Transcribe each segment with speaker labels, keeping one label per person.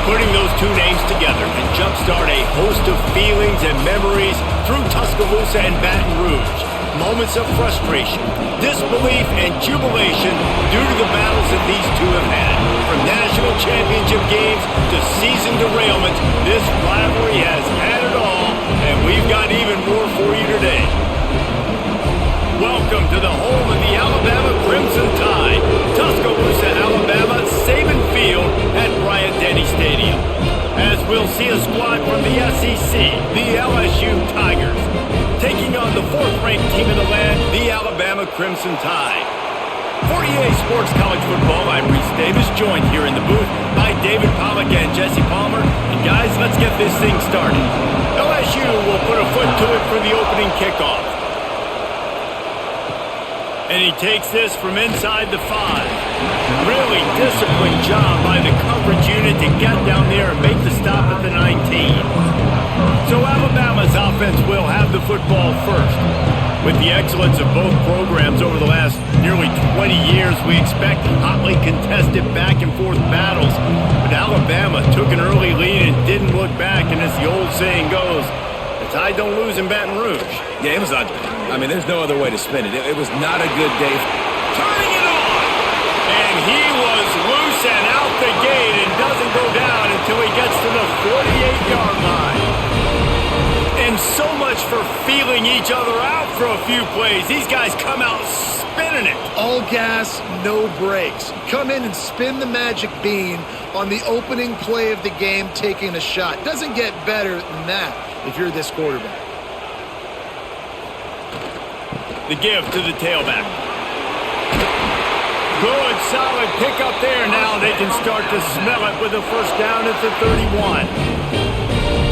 Speaker 1: Putting those two names together can jumpstart a host of feelings and memories through Tuscaloosa and Baton Rouge. Moments of frustration, disbelief, and jubilation due to the battles that these two have had. From national championship games to season derailments, this rivalry has had it all, and we've got even more for you today. Welcome to the home of the Alabama Crimson Tide, Tuscaloosa, Alabama, Saban Field at Bryant-Denny Stadium. As we'll see a squad from the SEC, the LSU Tigers, taking on the fourth-ranked team in the land, the Alabama Crimson Tide. For EA Sports College Football, I'm Reese Davis, joined here in the booth by David Pollack and Jesse Palmer. And guys, let's get this thing started. LSU will put a foot to it for the opening kickoff. And he takes this from inside the 5. Really disciplined job by the coverage unit to get down there and make the stop at the 19. So Alabama's offense will have the football first. With the excellence of both programs over the last nearly 20 years, we expect hotly contested back-and-forth battles. But Alabama took an early lead and didn't look back, and as the old saying goes, the Tide don't lose in Baton Rouge.
Speaker 2: Yeah, it was ugly. I mean, there's no other way to spin it. It was not a good day.
Speaker 1: Turning it on! And he was loose and out the gate and doesn't go down until he gets to the 48-yard line. And so much for feeling each other out for a few plays. These guys come out spinning it.
Speaker 3: All gas, no brakes. Come in and spin the magic bean on the opening play of the game, taking a shot. Doesn't get better than that if you're this quarterback.
Speaker 1: The give to the tailback. Good, solid pickup there. Now they can start to smell it with a first down at the 31.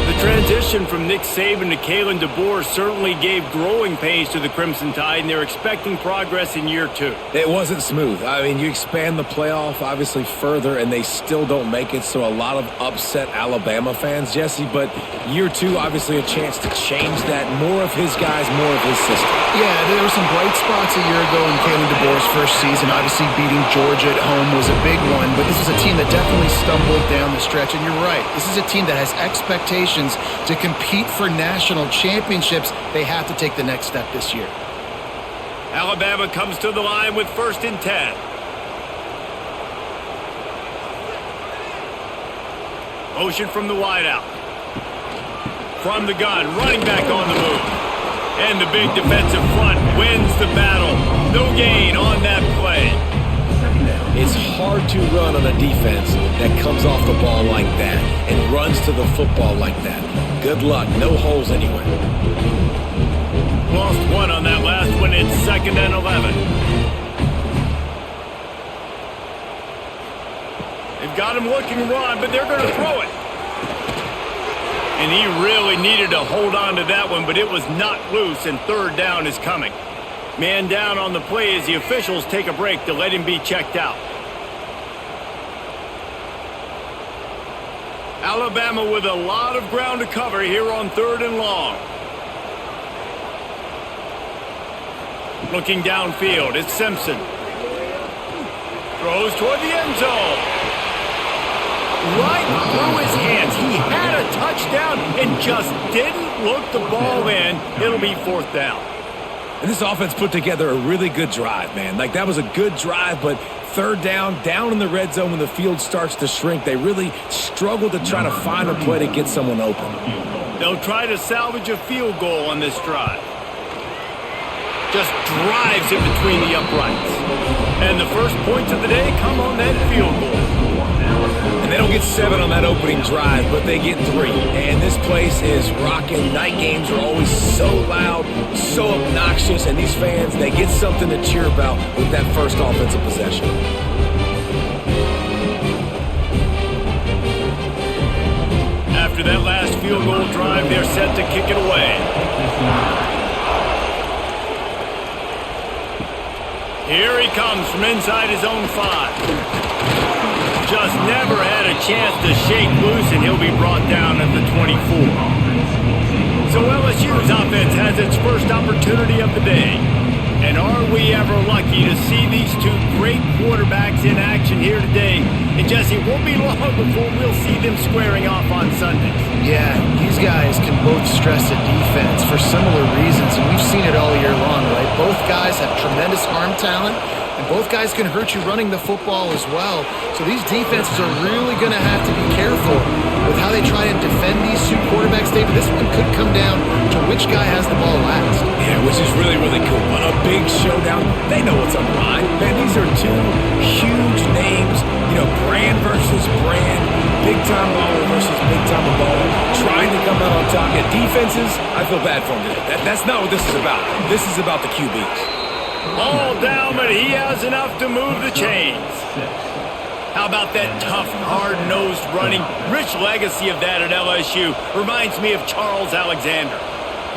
Speaker 1: The transition from Nick Saban to Kalen DeBoer certainly gave growing pains to the Crimson Tide, and they're expecting progress in year 2.
Speaker 2: It wasn't smooth. I mean, you expand the playoff, obviously, further, and they still don't make it, so a lot of upset Alabama fans, Jesse, but year 2, obviously, a chance to change that. More of his guys, more of his system.
Speaker 3: Yeah, there were some bright spots a year ago in Kalen DeBoer's first season. Obviously, beating Georgia at home was a big one, but this was a team that definitely stumbled down the stretch, and you're right. This is a team that has expectations to compete for national championships. They have to take the next step this year.
Speaker 1: Alabama comes to the line with 1st and 10. Motion from the wideout. From the gun, running back on the move. And the big defensive front wins the battle. No gain on that play.
Speaker 2: It's hard to run on a defense that comes off the ball like that and runs to the football like that. Good luck. No holes anywhere.
Speaker 1: Lost one on that last one. It's 2nd and 11. They've got him looking run, but they're going to throw it. And he really needed to hold on to that one, but it was not loose, and 3rd down is coming. Man down on the play as the officials take a break to let him be checked out. Alabama with a lot of ground to cover here on 3rd and long. Looking downfield, it's Simpson. Throws toward the end zone. Right through his hands. He had a touchdown and just didn't look the ball in. It'll be 4th down.
Speaker 2: And this offense put together a really good drive, man. Like, that was a good drive, but 3rd down in the red zone when the field starts to shrink, they really struggle to try to find a play to get someone open.
Speaker 1: They'll try to salvage a field goal on this drive. Just drives it between the uprights. And the first points of the day come on that field goal.
Speaker 2: And they don't get 7 on that opening drive, but they get 3. And this place is rocking. Night games are always so loud, so obnoxious, and these fans, they get something to cheer about with that first offensive possession.
Speaker 1: After that last field goal drive, they're set to kick it away. Here he comes from inside his own 5. Just never had a chance to shake loose, and he'll be brought down at the 24. So LSU's offense has its first opportunity of the day. And are we ever lucky to see these two great quarterbacks in action action here today. And Jesse, it won't be long before we'll see them squaring off on Sundays.
Speaker 3: Yeah, these guys can both stress a defense for similar reasons, and we've seen it all year long, right? Both guys have tremendous arm talent, and both guys can hurt you running the football as well. So these defenses are really going to have to be careful with how they try and defend these two quarterbacks. David, this one could come down to which guy has the ball last.
Speaker 2: Yeah, which is really, really cool. A big showdown. They know what's on the line. Man, these are two huge names. You know, brand versus brand. Big-time baller versus big-time baller. Trying to come out on top. Yeah, defenses, I feel bad for them today. That's not what this is about. This is about the QBs.
Speaker 1: Ball down, but he has enough to move the chains. How about that tough, hard-nosed running? Rich legacy of that at LSU. Reminds me of Charles Alexander.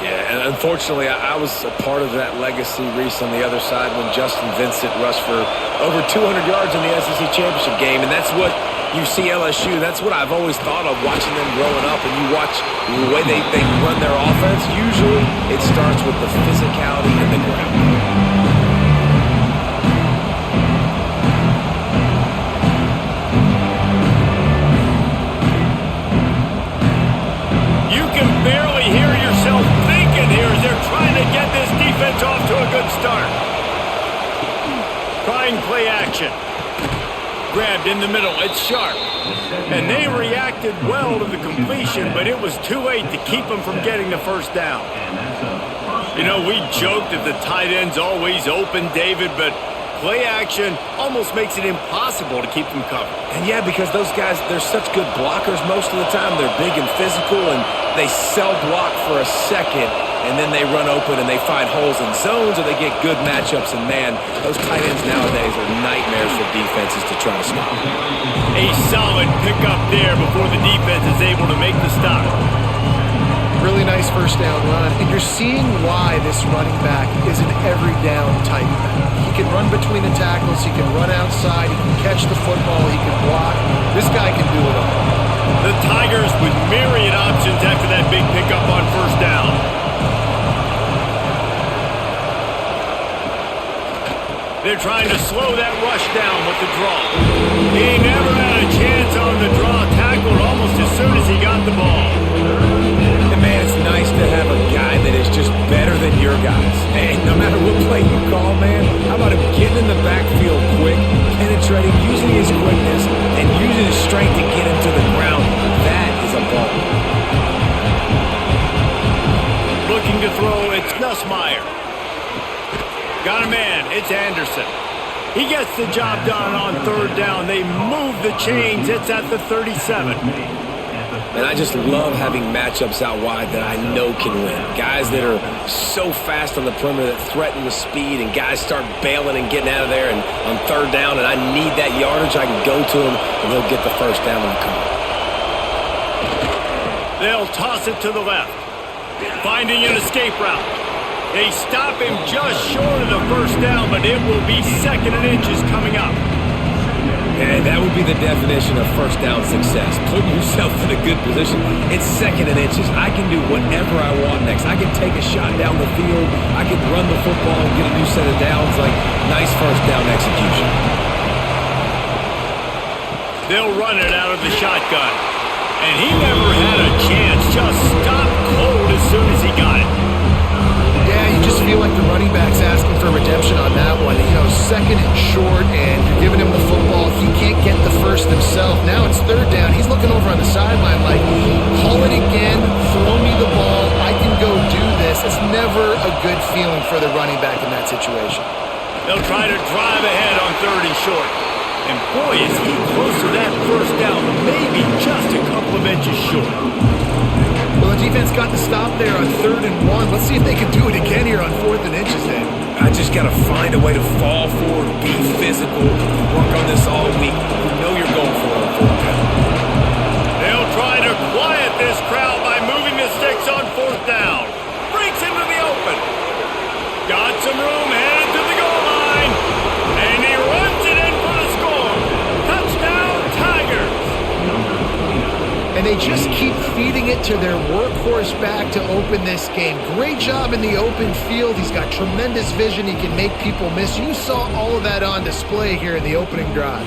Speaker 2: Yeah, and unfortunately, I was a part of that legacy, Reese, on the other side when Justin Vincent rushed for over 200 yards in the SEC Championship game, and that's what you see LSU. That's what I've always thought of watching them growing up, and you watch the way they run their offense. Usually, it starts with the physicality in the ground.
Speaker 1: Barely hear yourself thinking here as they're trying to get this defense off to a good start. Trying play action. Grabbed in the middle. It's sharp. And they reacted well to the completion, but it was too late to keep them from getting the first down. You know, we joked that the tight end's always open, David, but play action almost makes it impossible to keep them covered.
Speaker 2: And yeah, because those guys, they're such good blockers most of the time. They're big and physical, and they sell block for a second, and then they run open and they find holes in zones, or they get good matchups. And man, those tight ends nowadays are nightmares for defenses to try to stop.
Speaker 1: A solid pickup there before the defense is able to make the stop.
Speaker 3: Really nice first down run, and you're seeing why this running back is an every down type back. He can run between the tackles, he can run outside, he can catch the football, he can block. This guy can do it all.
Speaker 1: The Tigers with myriad options after that big pickup on first down. They're trying to slow that rush down with the draw. He never had a chance on the draw, tackled almost as soon as he got the ball.
Speaker 2: Man, it's nice to have a guy that is just better than your guys. And no matter what play you call, man, how about him getting in the backfield quick, penetrating, using his quickness, and using his strength to get him to the ground. That is a ball.
Speaker 1: Looking to throw, it's Nussmeier. Got a man, it's Anderson. He gets the job done on third down. They move the chains. It's at the 37.
Speaker 2: And I just love having matchups out wide that I know can win. Guys that are so fast on the perimeter that threaten with speed, and guys start bailing and getting out of there. And on third down, and I need that yardage, I can go to him, and he'll get the first down in the car.
Speaker 1: They'll toss it to the left. Finding an escape route. They stop him just short of the first down, but it will be 2nd and inches coming up.
Speaker 2: And that would be the definition of first down success. Putting yourself in a good position. It's 2nd and inches. I can do whatever I want next. I can take a shot down the field. I can run the football and get a new set of downs. Like, nice first down execution.
Speaker 1: They'll run it out of the shotgun. And he never had a chance. Just stopped cold as soon as he got it.
Speaker 3: Yeah, you just feel like the running back's asking for redemption on that one. You know, 2nd and short, and you're giving him the football. He can't get the first himself. Now it's third down. He's looking over on the sideline like, haul it again, throw me the ball. I can go do this. It's never a good feeling for the running back in that situation.
Speaker 1: They'll try to drive ahead on 3rd and short. And boy, is he close to that first down, maybe just a couple of inches short.
Speaker 3: Well, the defense got the stop there on 3rd and 1. Let's see if they can do it again here on 4th and inches, then.
Speaker 2: I just got to find a way to fall forward, be physical, work on this all week. You know you're going for it on 4th down.
Speaker 1: They'll try to quiet this crowd by moving the sticks on 4th down. Breaks into the open. Got some room, headed to the goal line. And he runs it in for the score. Touchdown, Tigers.
Speaker 3: And they just keep feeding it to their workhorse back to open this game. Great job in the open field. He's got tremendous vision. He can make people miss. You saw all of that on display here in the opening drive.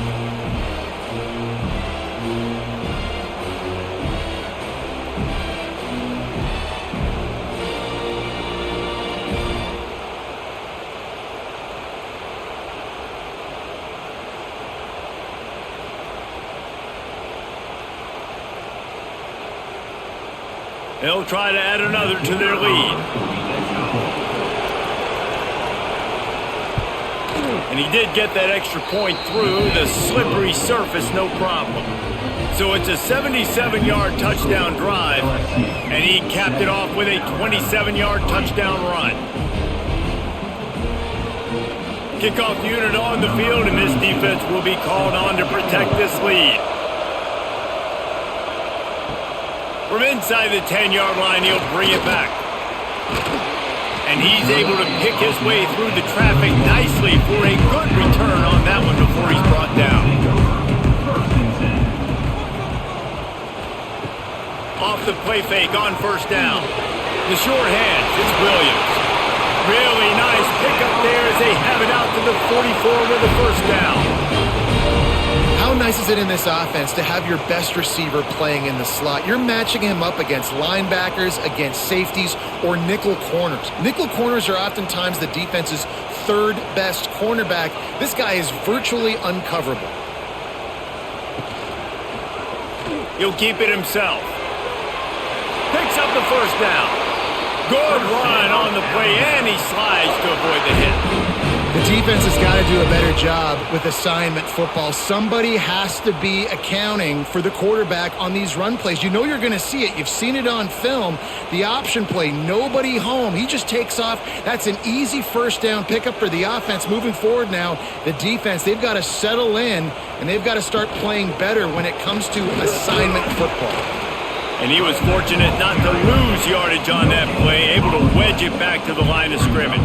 Speaker 1: They'll try to add another to their lead. And he did get that extra point through the slippery surface, no problem. So it's a 77-yard touchdown drive, and he capped it off with a 27-yard touchdown run. Kickoff unit on the field, and this defense will be called on to protect this lead. From inside the 10-yard line, he'll bring it back. And he's able to pick his way through the traffic nicely for a good return on that one before he's brought down. Off the play fake on first down. The short hands, it's Williams. Really nice pickup there as they have it out to the 44 with a first down.
Speaker 3: How nice is it in this offense to have your best receiver playing in the slot? You're matching him up against linebackers, against safeties, or nickel corners. Nickel corners are oftentimes the defense's third best cornerback. This guy is virtually uncoverable.
Speaker 1: He'll keep it himself. Picks up the first down. Good run on the play, and he slides to avoid the hit.
Speaker 3: The defense has got to do a better job with assignment football. Somebody has to be accounting for the quarterback on these run plays. You know you're going to see it. You've seen it on film. The option play, nobody home. He just takes off. That's an easy first down pickup for the offense. Moving forward now, the defense, they've got to settle in, and they've got to start playing better when it comes to assignment football.
Speaker 1: And he was fortunate not to lose yardage on that play, able to wedge it back to the line of scrimmage.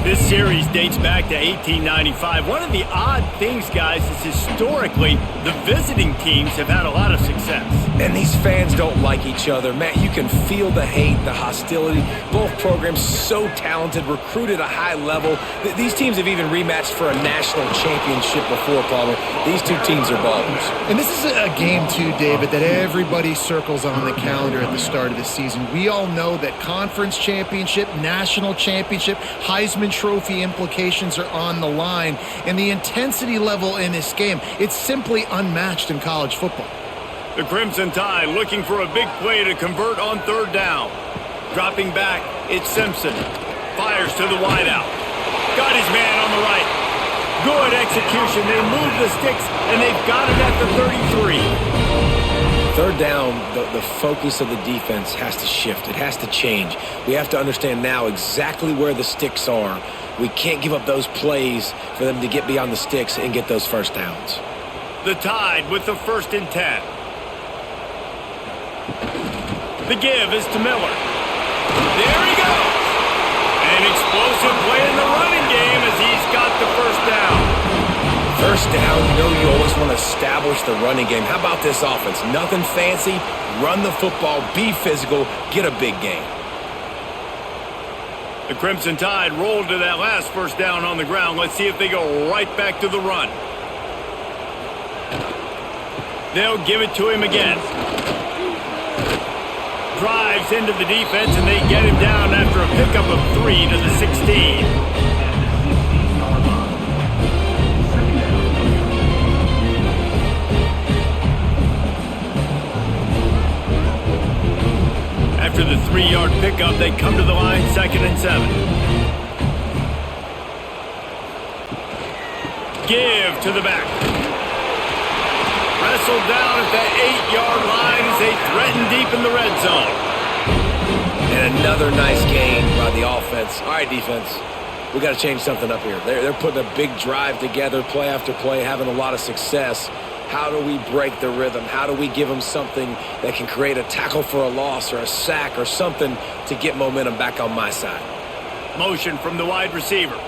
Speaker 1: This series dates back to 1895. One of the odd things, guys, is historically the visiting teams have had a lot of success.
Speaker 2: And these fans don't like each other. Matt, you can feel the hate, the hostility. Both programs so talented, recruited at a high level. These teams have even rematched for a national championship before, Palmer. These two teams are ballers.
Speaker 3: And this is a game, too, David, that everybody circles on the calendar at the start of the season. We all know that conference championship, national championship, Heisman Trophy implications are on the line. And the intensity level in this game, it's simply unmatched in college football.
Speaker 1: The Crimson Tide looking for a big play to convert on third down. Dropping back, it's Simpson. Fires to the wideout. Got his man on the right. Good execution. They move the sticks, and they've got it at the 33.
Speaker 2: Third down, the focus of the defense has to shift. It has to change. We have to understand now exactly where the sticks are. We can't give up those plays for them to get beyond the sticks and get those first downs.
Speaker 1: The Tide with the 1st and 10. The give is to Miller. There he goes. An explosive play in the running game as he's got the first down.
Speaker 2: First down, you know you always want to establish the running game. How about this offense? Nothing fancy. Run the football, be physical, get a big gain.
Speaker 1: The Crimson Tide rolled to that last first down on the ground. Let's see if they go right back to the run. They'll give it to him again. Drives into the defense, and they get him down after a pickup of 3 to the 16. After the 3-yard pickup, they come to the line, 2nd and 7. Give to the back. Wrestled down at that 8-yard line as they threaten deep in the red zone.
Speaker 2: And another nice gain by the offense. All right, defense, we got to change something up here. They're putting a big drive together, play after play, having a lot of success. How do we break the rhythm? How do we give them something that can create a tackle for a loss or a sack or something to get momentum back on my side?
Speaker 1: Motion from the wide receiver.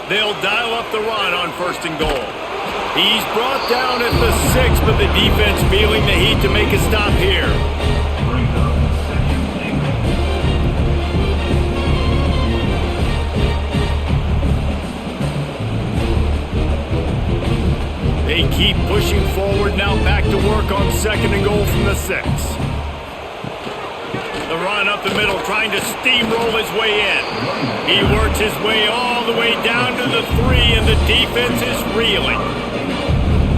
Speaker 1: They'll dial up the run on 1st and goal. He's brought down at the 6, but the defense feeling the heat to make a stop here. They keep pushing forward, now back to work on 2nd and goal from the 6. The run up the middle, trying to steamroll his way in. He works his way all the way down to the 3, and the defense is reeling.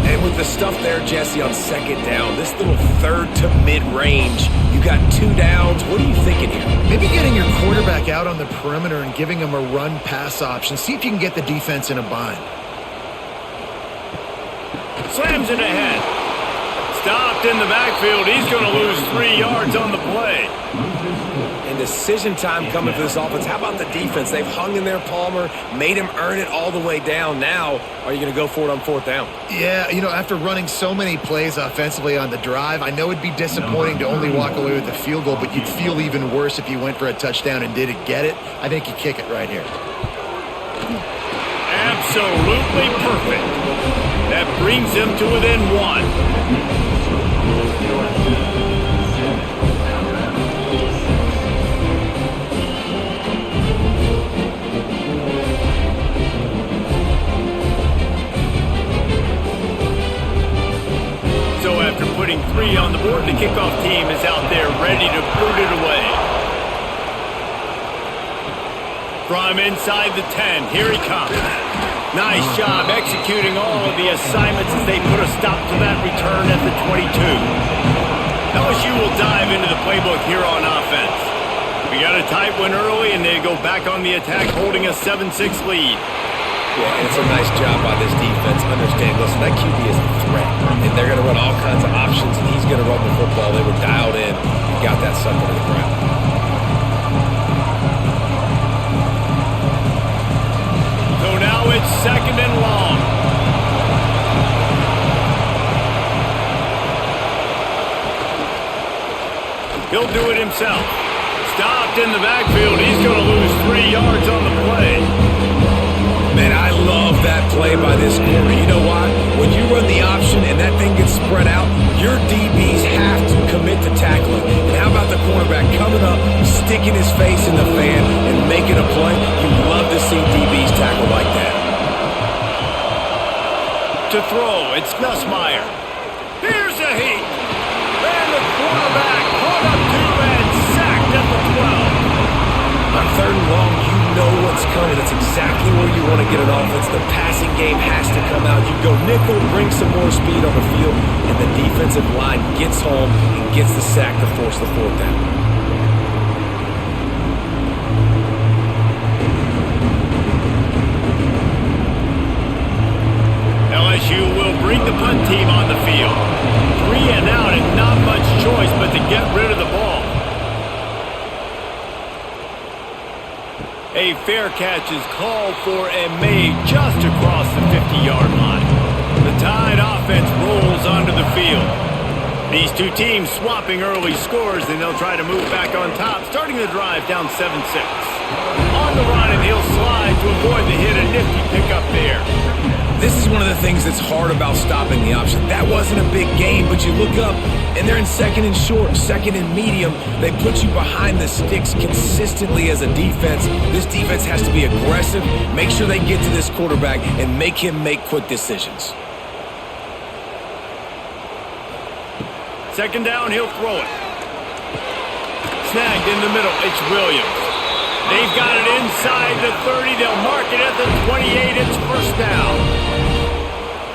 Speaker 2: And with the stuff there, Jesse, on second down. This little third to mid-range. You got 2 downs. What are you thinking here?
Speaker 3: Maybe getting your quarterback out on the perimeter and giving him a run-pass option. See if you can get the defense in a bind.
Speaker 1: Slams it ahead. Stopped in the backfield. He's going to lose 3 yards on the play.
Speaker 2: And decision time coming for this offense. How about the defense? They've hung in there, Palmer, made him earn it all the way down. Now, are you going to go for it on 4th down?
Speaker 3: Yeah, after running so many plays offensively on the drive, I know it'd be disappointing to only walk away with a field goal, but you'd feel even worse if you went for a touchdown and didn't get it. I think you kick it right here.
Speaker 1: Absolutely perfect. That brings him to within 1. So after putting 3 on the board, the kickoff team is out there ready to boot it away. From inside the 10, here he comes. Nice job executing all of the assignments as they put a stop to that return at the 22. LSU will dive into the playbook here on offense. We got a tight one early, and they go back on the attack, holding a 7-6 lead.
Speaker 2: Yeah, and it's a nice job by this defense. Understand, listen, that QB is a threat, and they're going to run all kinds of options, and he's going to run the football. They were dialed in and got that sucker to the ground.
Speaker 1: So now it's 2nd and long. He'll do it himself. Stopped in the backfield. He's going to lose 3 yards on the play.
Speaker 2: Man, I love that play by this corner. You know why? When you run the option and that thing gets spread out, your DBs have to commit to tackling. And how about the cornerback coming up, sticking his face in the fan, and making a play? You love to see DBs tackle like that.
Speaker 1: To throw, it's Nussmeier. Here's a heat. And the quarterback caught up to and sacked at the 12.
Speaker 2: On 3rd and long, you know what's coming. That's exactly where you want to get an offense. The passing game has to come out. You go nickel, bring some more speed on the field, and the defensive line gets home and gets the sack to force the 4th down.
Speaker 1: LSU will bring the punt team on the field. 3 and out and not much choice but to get rid of the ball. A fair catch is called for and made just across the 50-yard line. The Tide offense rolls onto the field. These two teams swapping early scores, and they'll try to move back on top, starting the drive down 7-6. On the run, and he'll slide to avoid the hit. A nifty pickup there.
Speaker 2: This is one of the things that's hard about stopping the option. That wasn't a big gain, but you look up, and they're in 2nd and short, 2nd and medium. They put you behind the sticks consistently as a defense. This defense has to be aggressive, make sure they get to this quarterback, and make him make quick decisions.
Speaker 1: 2nd down, he'll throw it. Snagged in the middle, it's Williams. They've got it inside the 30. They'll mark it at the 28. It's 1st down.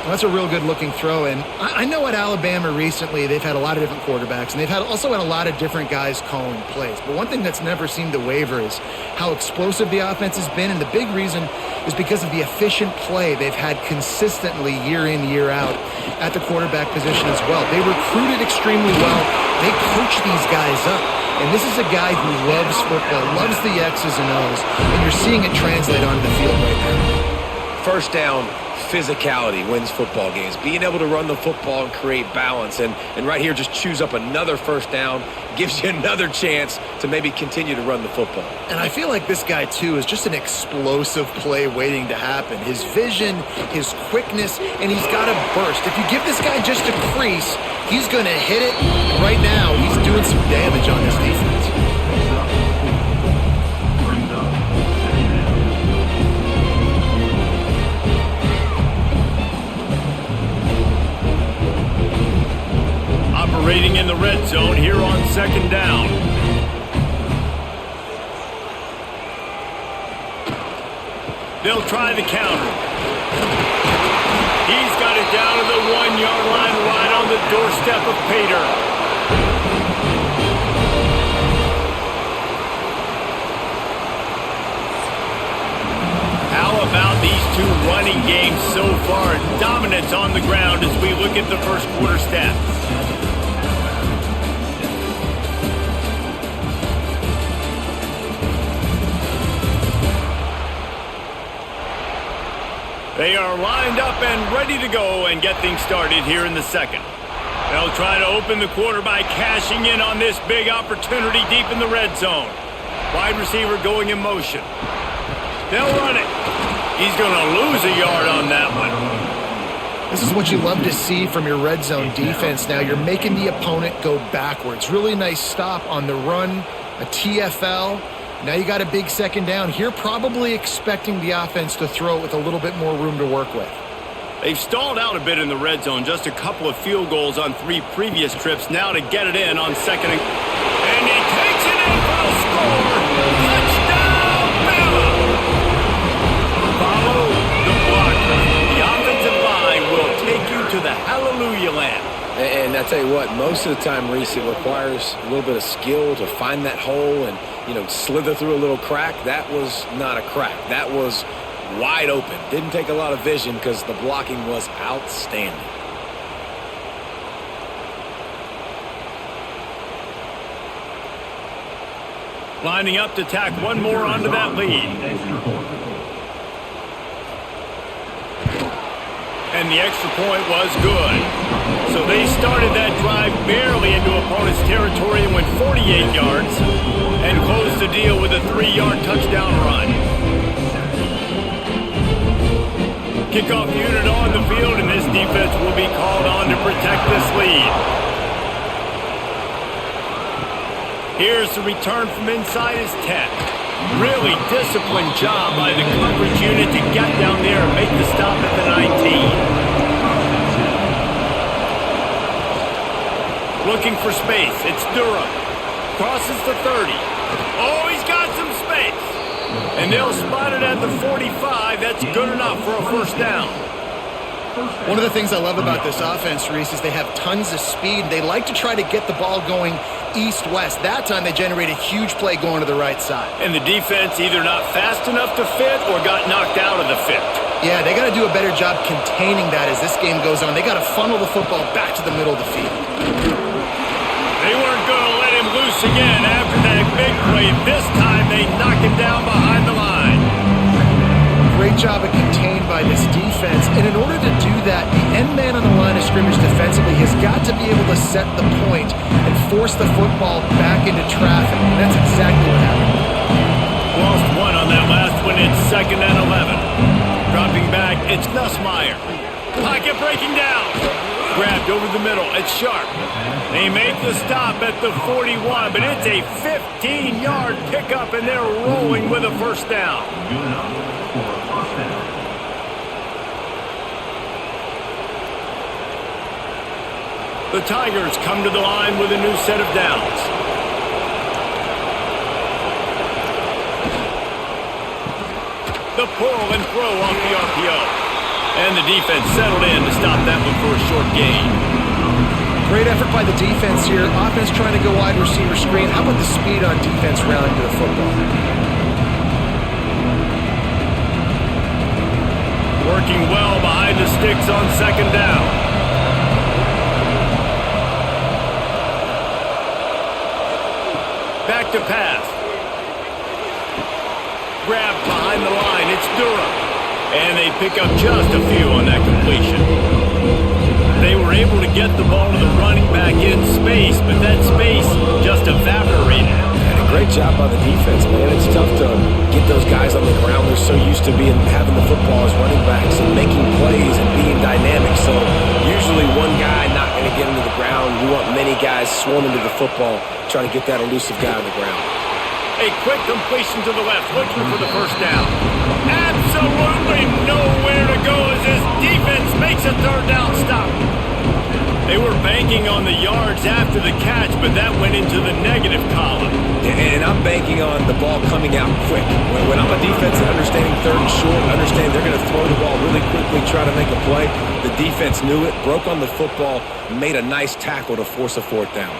Speaker 3: That's a real good-looking throw, and I know at Alabama recently they've had a lot of different quarterbacks, and they've also had a lot of different guys calling plays. But one thing that's never seemed to waver is how explosive the offense has been, and the big reason is because of the efficient play they've had consistently year in, year out at the quarterback position as well. They recruited extremely well. They coach these guys up. And this is a guy who loves football, loves the X's and O's, and you're seeing it translate onto the field right now.
Speaker 2: 1st down, physicality wins football games. Being able to run the football and create balance. And right here, just choose up another 1st down, gives you another chance to maybe continue to run the football.
Speaker 3: And I feel like this guy, too, is just an explosive play waiting to happen. His vision, his quickness, and he's got a burst. If you give this guy just a crease, he's going to hit it. Right now, he's doing some damage on this defense.
Speaker 1: Operating in the red zone here on 2nd down. They'll try the counter. He's got it down to the 1-yard line right on the doorstep of pay dirt. How about these two running games so far? Dominance on the ground as we look at the first quarter stats. They are lined up and ready to go and get things started here in the second. They'll try to open the quarter by cashing in on this big opportunity deep in the red zone. Wide receiver going in motion. They'll run it. He's going to lose a yard on that one.
Speaker 3: This is what you love to see from your red zone defense now. You're making the opponent go backwards. Really nice stop on the run, a TFL. Now you got a big second down here, probably expecting the offense to throw it with a little bit more room to work with.
Speaker 1: They've stalled out a bit in the red zone, just a couple of field goals on 3 previous trips. Now to get it in on second and he takes it in for the score. Touchdown, Bama! Follow the blocker. The offensive line will take you to the hallelujah land.
Speaker 2: And I tell you what, most of the time, Reese, it requires a little bit of skill to find that hole and, slither through a little crack. That was not a crack. That was wide open. Didn't take a lot of vision because the blocking was outstanding.
Speaker 1: Lining up to tack one more onto that lead. And the extra point was good. So they started that drive barely into opponent's territory and went 48 yards and closed the deal with a 3-yard touchdown run. Kickoff unit on the field, and this defense will be called on to protect this lead. Here's the return from inside his 10. Really disciplined job by the coverage unit to get down there and make the stop at the 19. Looking for space. It's Durham. Crosses the 30. Oh, he's got some space. And they'll spot it at the 45. That's good enough for a first down.
Speaker 3: One of the things I love about this offense, Reese, is they have tons of speed. They like to try to get the ball going east-west. That time they generated a huge play going to the right side.
Speaker 1: And the defense either not fast enough to fit or got knocked out of the fit.
Speaker 3: Yeah, they got to do a better job containing that as this game goes on. They got to funnel the football back to the middle of the field.
Speaker 1: They weren't going to let him loose again after that big play. This time they knocked him down behind the line.
Speaker 3: Great job of contained by this defense. And in order to do that, the end man on the line of scrimmage defensively has got to be able to set the point and force the football back into traffic. And that's exactly what happened.
Speaker 1: Lost one on that last one. It's 2nd and 11. Dropping back, it's Nussmeier. Pocket breaking down. Grabbed over the middle. It's Sharp. They make the stop at the 41, but it's a 15-yard pickup, and they're rolling with a first down. The Tigers come to the line with a new set of downs. The pull and throw off the RPO. And the defense settled in to stop that one for a short gain.
Speaker 3: Great effort by the defense here. Offense trying to go wide receiver screen. How about the speed on defense rallying to the football?
Speaker 1: Working well behind the sticks on second down. Back to pass. Grabbed behind the line. It's Durham. And they pick up just a few on that completion. They were able to get the ball to the running back in space, but that space just evaporated.
Speaker 2: And a great job by the defense, man. It's tough to get those guys on the ground. They're so used to having the football as running backs and making plays and being dynamic. So usually one guy not going to get into the ground. You want many guys swarming to the football, trying to get that elusive guy on the ground.
Speaker 1: A quick completion to the left, looking for the first down. Absolutely nowhere to go as this defense makes a third down stop. They were banking on the yards after the catch, but that went into the negative column.
Speaker 2: And I'm banking on the ball coming out quick. When I'm a defense and understanding third and short, understand they're going to throw the ball really quickly, try to make a play. The defense knew it, broke on the football, made a nice tackle to force a fourth down.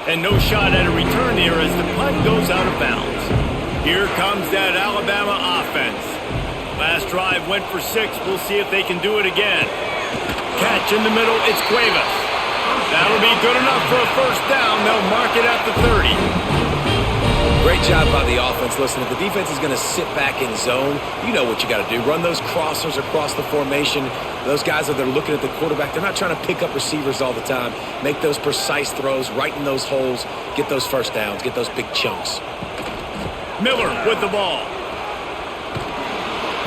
Speaker 1: And no shot at a return here as the punt goes out of bounds. Here comes that Alabama offense. Last drive went for 6. We'll see if they can do it again. Catch in the middle, it's Cuevas. That'll be good enough for a first down. They'll mark it at the 30.
Speaker 2: Great job by the offense. Listen, if the defense is going to sit back in zone, you know what you got to do. Run those crossers across the formation. Those guys that are looking at the quarterback, they're not trying to pick up receivers all the time. Make those precise throws, right in those holes, get those first downs, get those big chunks.
Speaker 1: Miller with the ball.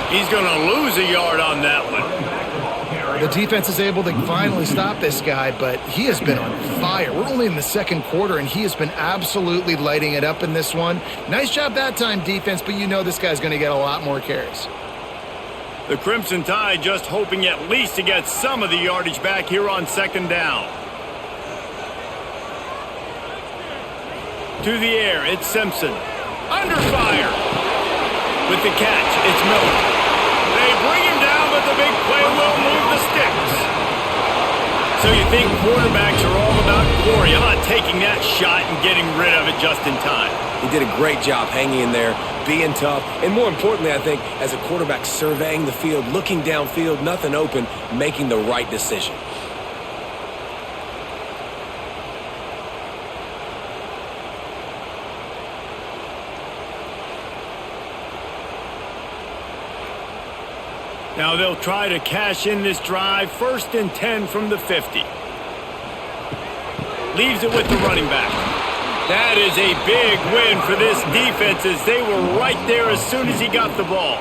Speaker 1: He's going to lose a yard on that one.
Speaker 3: The defense is able to finally stop this guy, but he has been on fire. We're only in the second quarter, and he has been absolutely lighting it up in this one. Nice job that time, defense, but you know this guy's going to get a lot more carries.
Speaker 1: The Crimson Tide just hoping at least to get some of the yardage back here on second down. To the air, it's Simpson. Under fire. With the catch, it's Miller. They bring him down, but the big play will move the sticks. So you think quarterbacks are all about glory, about taking that shot and getting rid of it just in time.
Speaker 2: He did a great job hanging in there, being tough, and more importantly, I think, as a quarterback surveying the field, looking downfield, nothing open, making the right decision.
Speaker 1: Now they'll try to cash in this drive. 1st and 10 from the 50. Leaves it with the running back. That is a big win for this defense as they were right there as soon as he got the ball.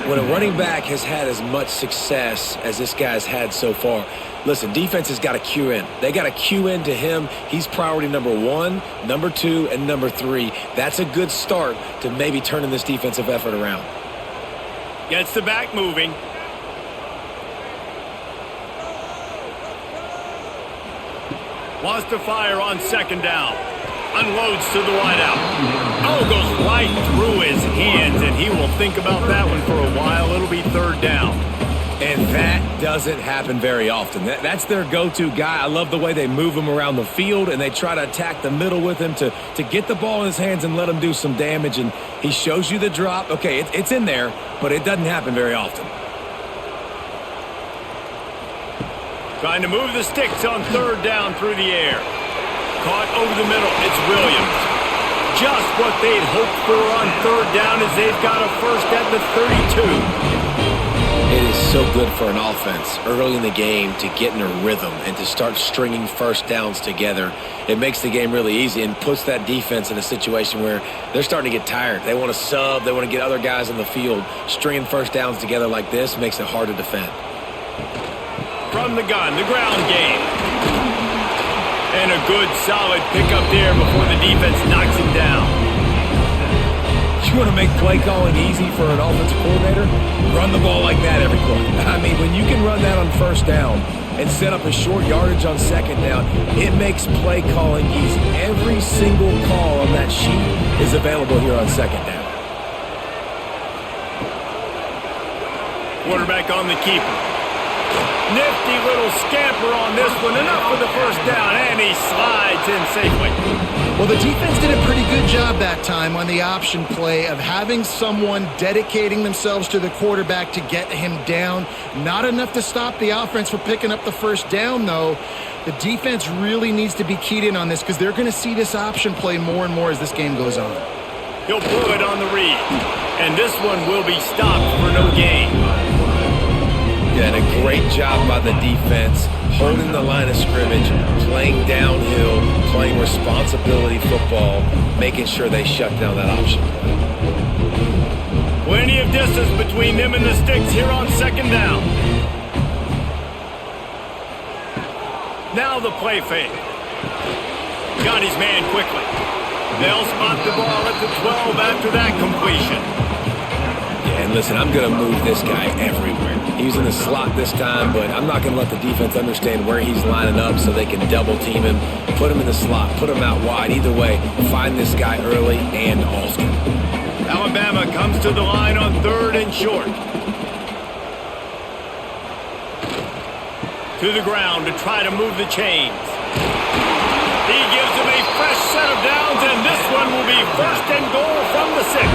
Speaker 2: When a running back has had as much success as this guy's had so far, listen, defense has got to cue in. They got to cue in to him. He's priority number 1, number 2, and number 3. That's a good start to maybe turning this defensive effort around.
Speaker 1: Gets the back moving. Wants to fire on second down. Unloads to the wideout. Oh, goes right through his hands, and he will think about that one for a while. It'll be 3rd down.
Speaker 2: And that doesn't happen very often. That's their go-to guy. I love the way they move him around the field, and they try to attack the middle with him to get the ball in his hands and let him do some damage. And he shows you the drop. Okay, it's in there, but it doesn't happen very often.
Speaker 1: Trying to move the sticks on 3rd down through the air. Caught over the middle. It's Williams. Just what they'd hoped for on 3rd down as they've got a first at the 32.
Speaker 2: It is so good for an offense early in the game to get in a rhythm and to start stringing first downs together. It makes the game really easy and puts that defense in a situation where they're starting to get tired. They want to sub. They want to get other guys on the field. Stringing first downs together like this makes it hard to defend.
Speaker 1: From the gun, the ground game. And a good, solid pickup there before the defense knocks him down.
Speaker 2: You want to make play calling easy for an offensive coordinator? Run the ball like that every quarter. I mean, when you can run that on 1st down and set up a short yardage on 2nd down, it makes play calling easy. Every single call on that sheet is available here on 2nd down.
Speaker 1: Quarterback on the keeper. Nifty little scamper on this one. Enough for the first down, and he slides in safely.
Speaker 3: Well, the defense did a pretty good job that time on the option play of having someone dedicating themselves to the quarterback to get him down. Not enough to stop the offense from picking up the first down, though. The defense really needs to be keyed in on this because they're going to see this option play more and more as this game goes on.
Speaker 1: He'll blow it on the read, and this one will be stopped for no gain.
Speaker 2: Yeah, and a great job by the defense, holding the line of scrimmage, playing downhill, playing responsibility football, making sure they shut down that option play.
Speaker 1: Plenty of distance between them and the sticks here on 2nd down. Now the play fake. Got his man quickly. They'll spot the ball at the 12 after that completion.
Speaker 2: And And listen, I'm going to move this guy everywhere. He's in the slot this time, but I'm not going to let the defense understand where he's lining up so they can double team him, put him in the slot, put him out wide. Either way, find this guy early and often.
Speaker 1: Alabama comes to the line on 3rd and short. To the ground to try to move the chains. He gives him a fresh set of downs, and this one will be 1st and goal from the 6.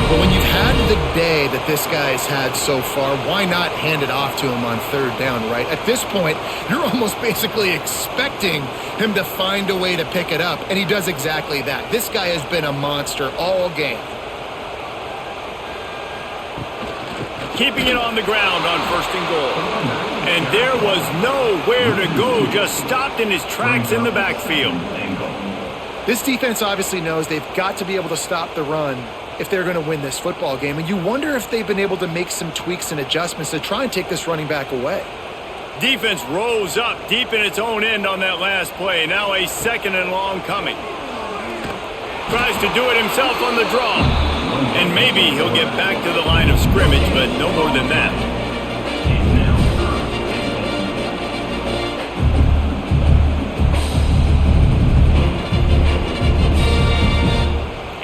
Speaker 3: But when you've had the day that this guy's had so far, why not hand it off to him on 3rd down, right? At this point, you're almost basically expecting him to find a way to pick it up, and he does exactly that. This guy has been a monster all game.
Speaker 1: Keeping it on the ground on 1st and goal. And there was nowhere to go, just stopped in his tracks in the backfield.
Speaker 3: This defense obviously knows they've got to be able to stop the run if they're going to win this football game. And you wonder if they've been able to make some tweaks and adjustments to try and take this running back away.
Speaker 1: Defense rose up deep in its own end on that last play. Now a 2nd and long coming. Tries to do it himself on the draw. And maybe he'll get back to the line of scrimmage, but no more than that.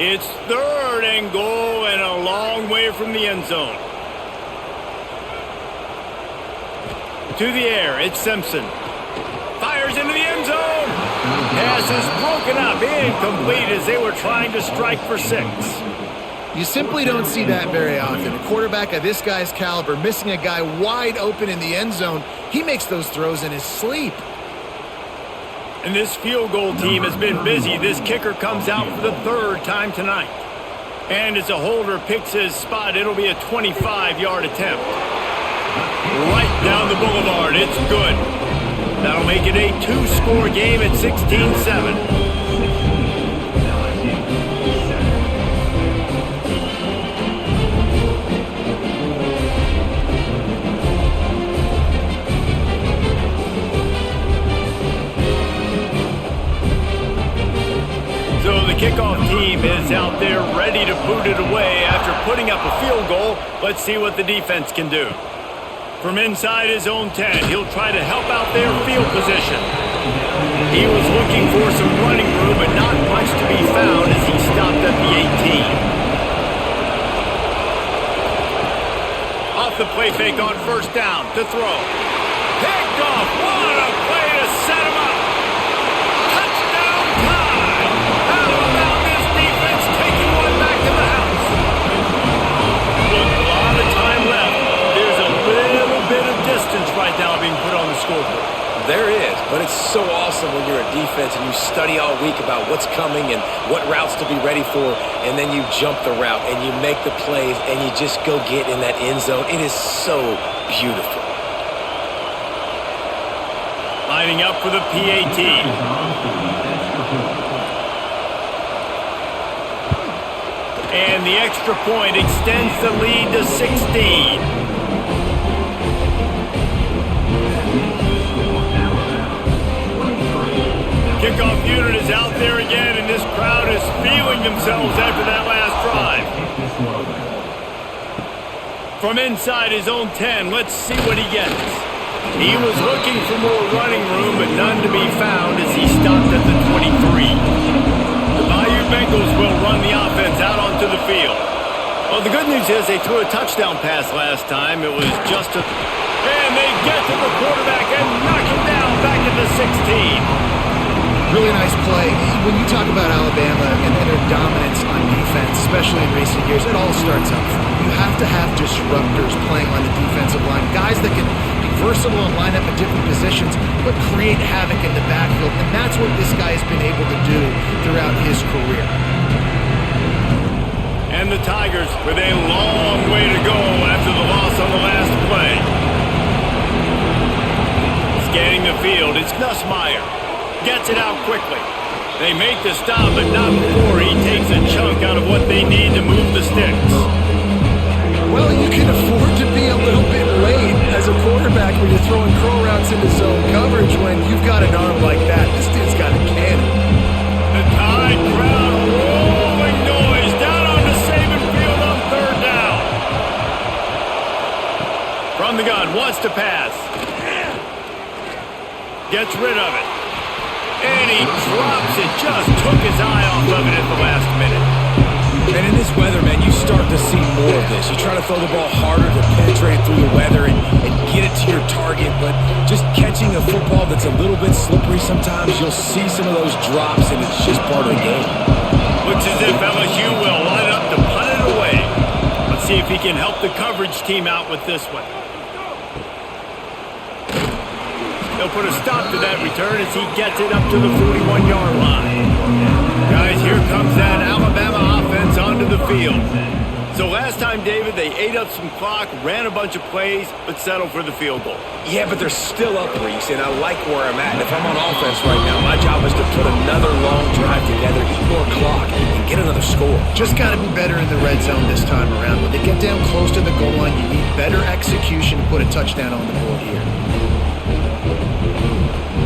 Speaker 1: It's 3rd and goal and a long way from the end zone. To the air, it's Simpson. Fires into the end zone. Pass is broken up, incomplete as they were trying to strike for 6.
Speaker 3: You simply don't see that very often. A quarterback of this guy's caliber missing a guy wide open in the end zone. He makes those throws in his sleep.
Speaker 1: And this field goal team has been busy. This kicker comes out for the 3rd time tonight. And as a holder picks his spot, it'll be a 25-yard attempt. Right down the boulevard. It's good. That'll make it a 2-score game at 16-7. Kickoff team is out there ready to boot it away after putting up a field goal. Let's see what the defense can do. From inside his own 10, he'll try to help out their field position. He was looking for some running room, but not much to be found as he stopped at the 18. Off the play fake on 1st down to throw. Picked off. What a play to set him up. Right now being put on the scoreboard.
Speaker 2: There is, but it's so awesome when you're a defense and you study all week about what's coming and what routes to be ready for, and then you jump the route and you make the plays and you just go get in that end zone. It is so beautiful.
Speaker 1: Lining up for the PAT. And the extra point extends the lead to 16. Kickoff unit is out there again, and this crowd is feeling themselves after that last drive. From inside his own 10, let's see what he gets. He was looking for more running room, but none to be found as he stopped at the 23. The Bayou Bengals will run the offense out onto the field. Well, the good news is they threw a touchdown pass last time. It was just a... And they get to the quarterback and knock him down back at the 16.
Speaker 3: Really nice play. When you talk about Alabama and their dominance on defense, especially in recent years, it all starts up front. You have to have disruptors playing on the defensive line, guys that can be versatile and line up at different positions, but create havoc in the backfield. And that's what this guy has been able to do throughout his career.
Speaker 1: And the Tigers with a long way to go after the loss on the last play. Scanning the field, it's Nussmeier. Gets it out quickly. They make the stop, but not before he takes a chunk out of what they need to move the sticks.
Speaker 3: Well, you can afford to be a little bit late as a quarterback when you're throwing crow routes into zone coverage when you've got an arm like that. This dude's got a cannon.
Speaker 1: The Tide crowd rolling noise down onto Saban Field on 3rd down. to pass. Gets rid of it. And he drops it. Just took his eye off of it at the last minute.
Speaker 2: And in this weather, man, you start to see more of this. You try to throw the ball harder to penetrate through the weather and get it to your target, but just catching a football that's a little bit slippery sometimes, you'll see some of those drops, and it's just part of the game.
Speaker 1: Looks as if LSU will line up to punt it away. Let's see if he can help the coverage team out with this one. They'll put a stop to that return as he gets it up to the 41-yard line. Guys, here comes that Alabama offense onto the field. So last time, David, they ate up some clock, ran a bunch of plays, but settled for the field goal.
Speaker 2: Yeah, but they're still up, Reese, and I like where I'm at. And if I'm on offense right now, my job is to put another long drive together, eat more clock, and get another score.
Speaker 3: Just got to be better in the red zone this time around. When they get down close to the goal line, you need better execution to put a touchdown on the board here.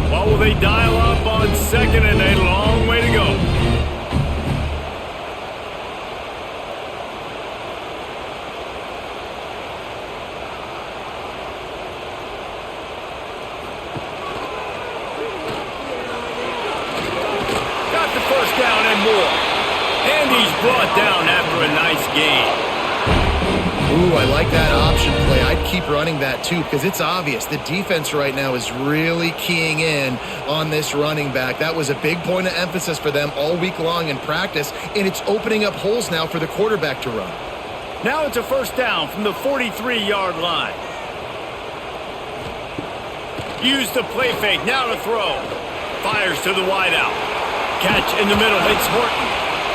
Speaker 1: What will they dial up on second and a long way to go? Got the first down and more. And he's brought down after a nice gain.
Speaker 3: Ooh, I like that option play. I'd keep running that too because it's obvious. The defense right now is really keying in on this running back. That was a big point of emphasis for them all week long in practice, and it's opening up holes now for the quarterback to run.
Speaker 1: Now it's a first down from the 43-yard line. Use the play fake, now to throw. Fires to the wideout. Catch in the middle, it's Horton.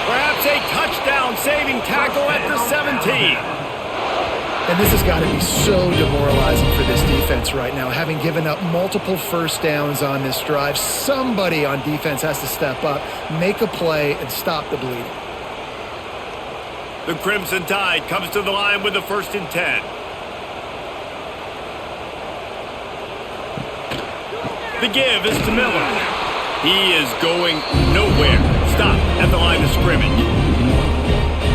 Speaker 1: Perhaps a touchdown-saving tackle at the 17.
Speaker 3: And this has got to be so demoralizing for this defense right now. Having given up multiple first downs on this drive, somebody on defense has to step up, make a play, and stop the bleeding.
Speaker 1: The Crimson Tide comes to the line with the 1st and 10. The give is to Miller. He is going nowhere. Stop at the line of scrimmage.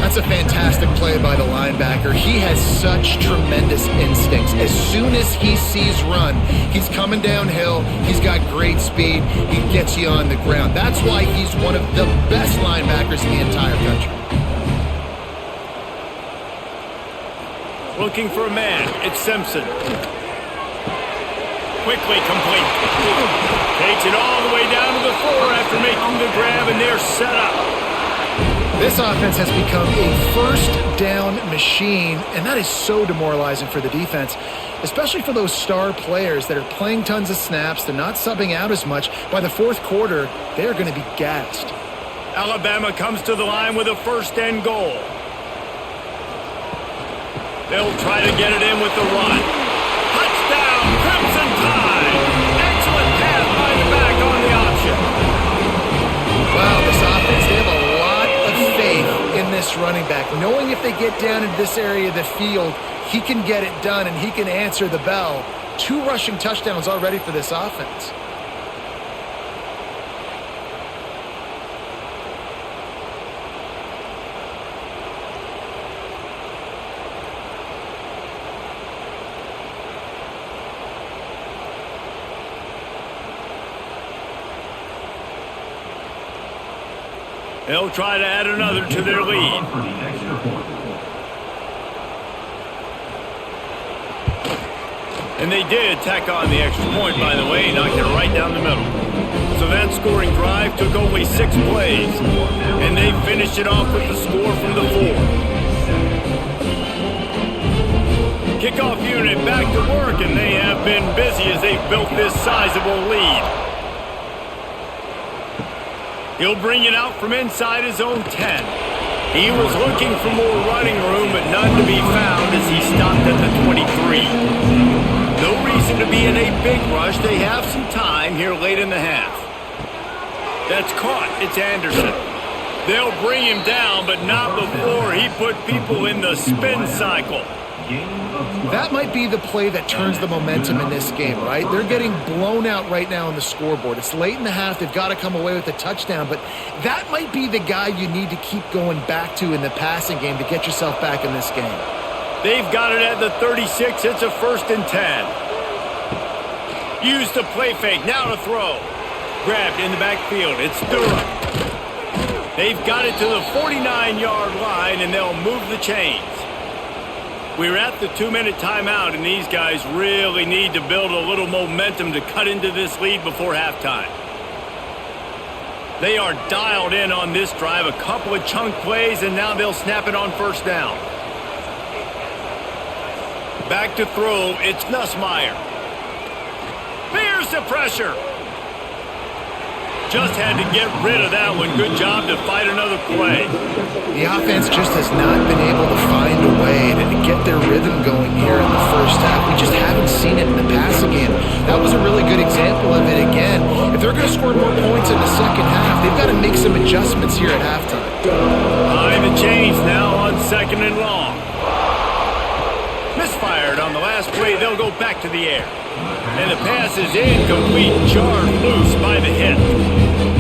Speaker 3: That's a fantastic play by the linebacker. He has such tremendous instincts. As soon as he sees run, he's coming downhill. He's got great speed. He gets you on the ground. That's why he's one of the best linebackers in the entire country.
Speaker 1: Looking for a man. It's Simpson. Quickly complete. Takes it all the way down to the 4 after making the grab, and they're set up.
Speaker 3: This offense has become a first down machine, and that is so demoralizing for the defense, especially for those star players that are playing tons of snaps. They're not subbing out as much. By the fourth quarter, they're going to be gassed.
Speaker 1: Alabama comes to the line with a 1st and goal. They'll try to get it in with the run. Touchdown, Crimson Tide! Excellent pass by the back on the option.
Speaker 3: Wow, this offense, they have a lot of faith in this running back, knowing if they get down in this area of the field, he can get it done and he can answer the bell. 2 rushing touchdowns already for this offense.
Speaker 1: They'll try to add another to their lead. And they did tack on the extra point, by the way, knocked it right down the middle. So that scoring drive took only 6 plays, and they finished it off with the score from the 4. Kickoff unit back to work, and they have been busy as they've built this sizable lead. He'll bring it out from inside his own 10. He was looking for more running room, but none to be found as he stopped at the 23. No reason to be in a big rush. They have some time here late in the half. That's caught. It's Anderson. They'll bring him down, but not before he put people in the spin cycle.
Speaker 3: That might be the play that turns the momentum in this game, right? They're getting blown out right now on the scoreboard. It's late in the half. They've got to come away with a touchdown, but that might be the guy you need to keep going back to in the passing game to get yourself back in this game.
Speaker 1: They've got it at the 36. It's a 1st and 10. Use the play fake. Now to throw. Grabbed in the backfield. It's Durham. They've got it to the 49-yard line, and they'll move the chains. We're at the 2-minute timeout, and these guys really need to build a little momentum to cut into this lead before halftime. They are dialed in on this drive. A couple of chunk plays, and now they'll snap it on first down. Back to throw. It's Nussmeier. Here's the pressure. Just had to get rid of that one. Good job to fight another play.
Speaker 3: The offense just has not been able to find a way to get their rhythm going here in the first half. We just haven't seen it in the passing game. That was a really good example of it again. If they're going to score more points in the second half, they've got to make some adjustments here at halftime.
Speaker 1: Behind the chains now on 2nd and long. Misfired on the last play. They'll go back to the air. And the pass is incomplete, jarred loose by the hit.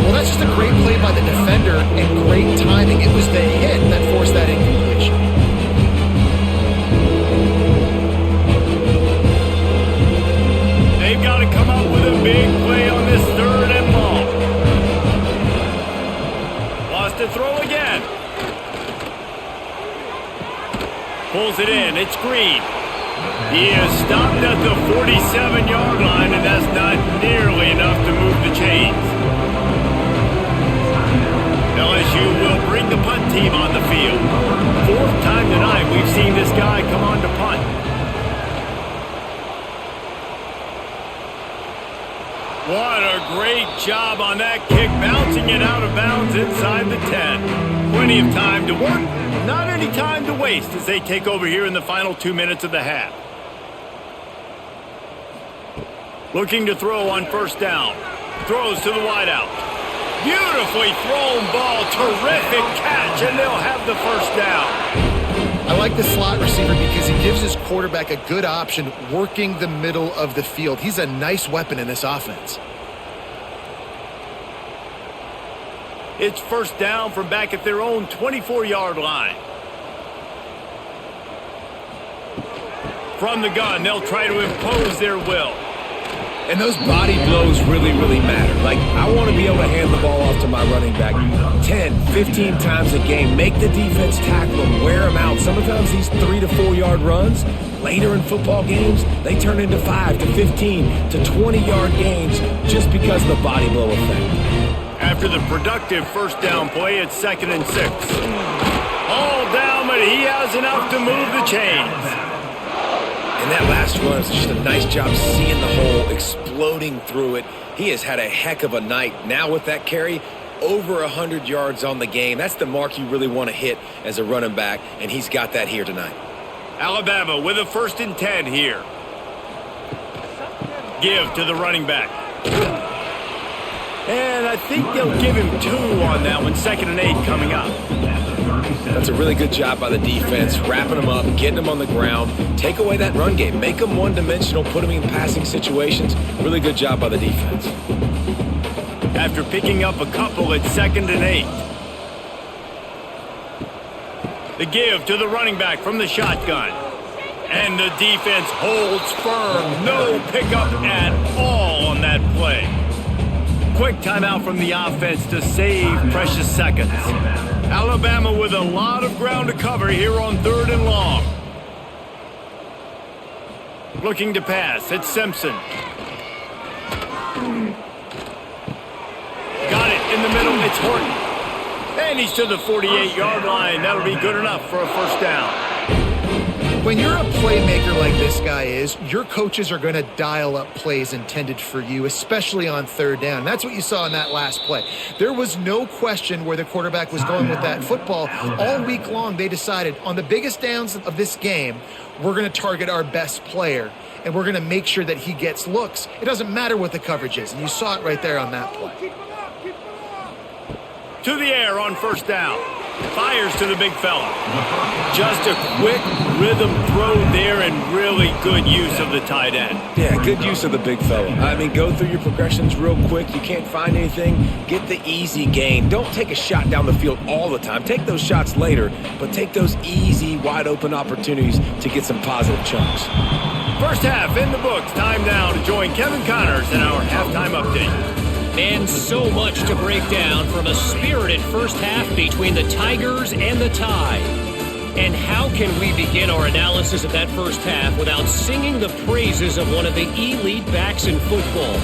Speaker 3: Well, that's just a great play by the defender and great timing. It was the hit that forced that incompletion.
Speaker 1: They've got to come up with a big play on this 3rd and long. Lost to throw again. Pulls it in. It's Green. He is stopped at the 47-yard line, and that's not nearly enough to move the chains. LSU will bring the punt team on the field. 4th time tonight we've seen this guy come on to punt. What a great job on that kick, bouncing it out of bounds inside the 10. Plenty of time to work. Not any time to waste as they take over here in the final 2 minutes of the half. Looking to throw on first down. Throws to the wideout. Beautifully thrown ball. Terrific catch, and they'll have the first down.
Speaker 3: I like the slot receiver because he gives his quarterback a good option working the middle of the field. He's a nice weapon in this offense.
Speaker 1: It's first down from back at their own 24-yard line. From the gun, they'll try to impose their will.
Speaker 2: And those body blows really, really matter. Like, I want to be able to hand the ball off to my running back 10, 15 times a game. Make the defense tackle them, wear them out. Sometimes these 3 to 4 yard runs, later in football games, they turn into 5 to 15 to 20-yard gains just because of the body blow effect.
Speaker 1: After the productive first down play, it's 2nd and 6. All down, but he has enough to move the chains.
Speaker 2: And that last run is just a nice job seeing the hole, exploding through it. He has had a heck of a night. Now with that carry, over 100 yards on the game. That's the mark you really want to hit as a running back, and he's got that here tonight.
Speaker 1: Alabama with a 1st and 10 here. Give to the running back. And I think they'll give him 2 on that one. 2nd and 8 coming up.
Speaker 2: That's a really good job by the defense, wrapping them up, getting them on the ground. Take away that run game. Make them one-dimensional, put them in passing situations. Really good job by the defense.
Speaker 1: After picking up a couple, it's 2nd and 8. The give to the running back from the shotgun. And the defense holds firm. No pickup at all on that play. Quick timeout from the offense to save precious seconds. Alabama with a lot of ground to cover here on 3rd and long. Looking to pass. It's Simpson. Got it in the middle. It's Horton. And he's to the 48-yard line. That'll be good enough for a first down.
Speaker 3: When you're a playmaker like this guy is, your coaches are going to dial up plays intended for you, especially on 3rd down. That's what you saw in that last play. There was no question where the quarterback was going with that football. All week long, they decided on the biggest downs of this game, we're going to target our best player, and we're going to make sure that he gets looks. It doesn't matter what the coverage is, and you saw it right there on that play.
Speaker 1: To the air on first down. Fires to the big fella. Just a quick rhythm throw there and really good use of the tight end.
Speaker 2: Yeah, good use of the big fella. I mean, go through your progressions real quick. You can't find anything. Get the easy gain. Don't take a shot down the field all the time. Take those shots later, but take those easy, wide open opportunities to get some positive chunks.
Speaker 1: First half in the books. Time now to join Kevin Connors in our halftime update.
Speaker 4: And so much to break down from a spirited first half between the Tigers and the Tide. And how can we begin our analysis of that first half without singing the praises of one of the elite backs in football?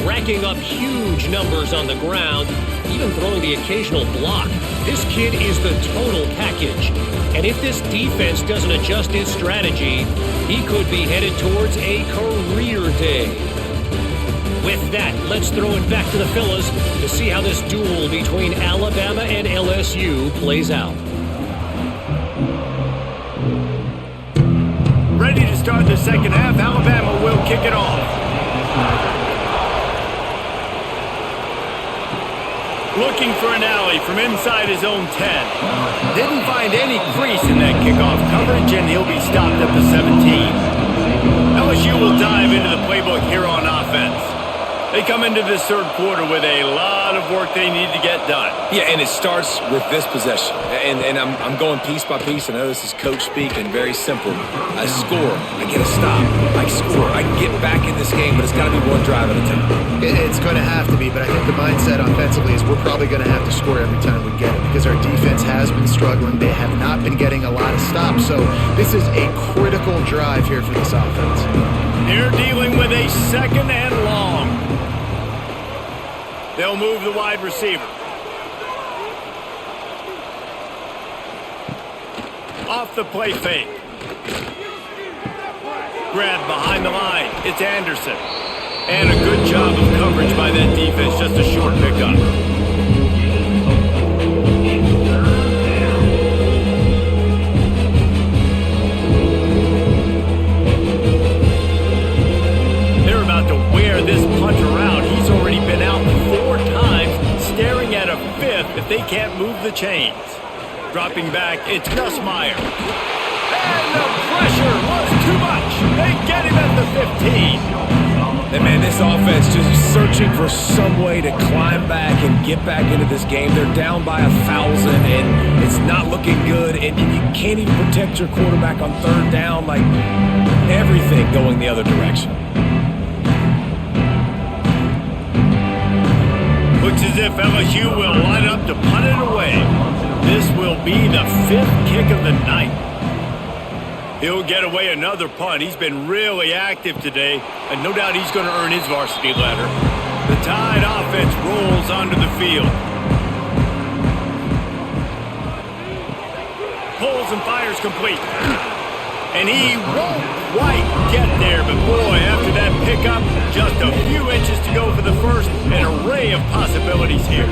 Speaker 4: Racking up huge numbers on the ground, even throwing the occasional block. This kid is the total package. And if this defense doesn't adjust its strategy, he could be headed towards a career day. With that, let's throw it back to the fellas to see how this duel between Alabama and LSU plays out.
Speaker 1: Ready to start the second half. Alabama will kick it off. Looking for an alley from inside his own 10. Didn't find any crease in that kickoff coverage, and he'll be stopped at the 17. LSU will dive into the playbook here on offense. They come into this third quarter with a lot of work they need to get done.
Speaker 2: Yeah, and it starts with this possession. And I'm going piece by piece. I know this is coach speak and very simple. I score. I get a stop. I score. I can get back in this game, but it's got to be one drive at a time.
Speaker 3: It's going to have to be, but I think the mindset offensively is we're probably going to have to score every time we get it because our defense has been struggling. They have not been getting a lot of stops, so this is a critical drive here for this offense.
Speaker 1: They're dealing with a second and long. They'll move the wide receiver. Off the play fake. Grab behind the line. It's Anderson. And a good job of coverage by that defense. Just a short pickup. They're about to wear this punter out. He's already been out 4 times, staring at a 5th if they can't move the chains. Dropping back, it's Gus Meyer. And the pressure was too much. They get him at the 15.
Speaker 2: And man, this offense just searching for some way to climb back and get back into this game. They're down by 1,000, and it's not looking good. And you can't even protect your quarterback on third down. Like, everything going the other direction.
Speaker 1: Looks as if LSU will line up to punt it away. This will be the 5th kick of the night. He'll get away another punt. He's been really active today, and no doubt he's going to earn his varsity letter. The Tide offense rolls onto the field. Pulls and fires complete. And he won't quite get there, but boy, after that pickup, just a few inches to go for the first. An array of possibilities here.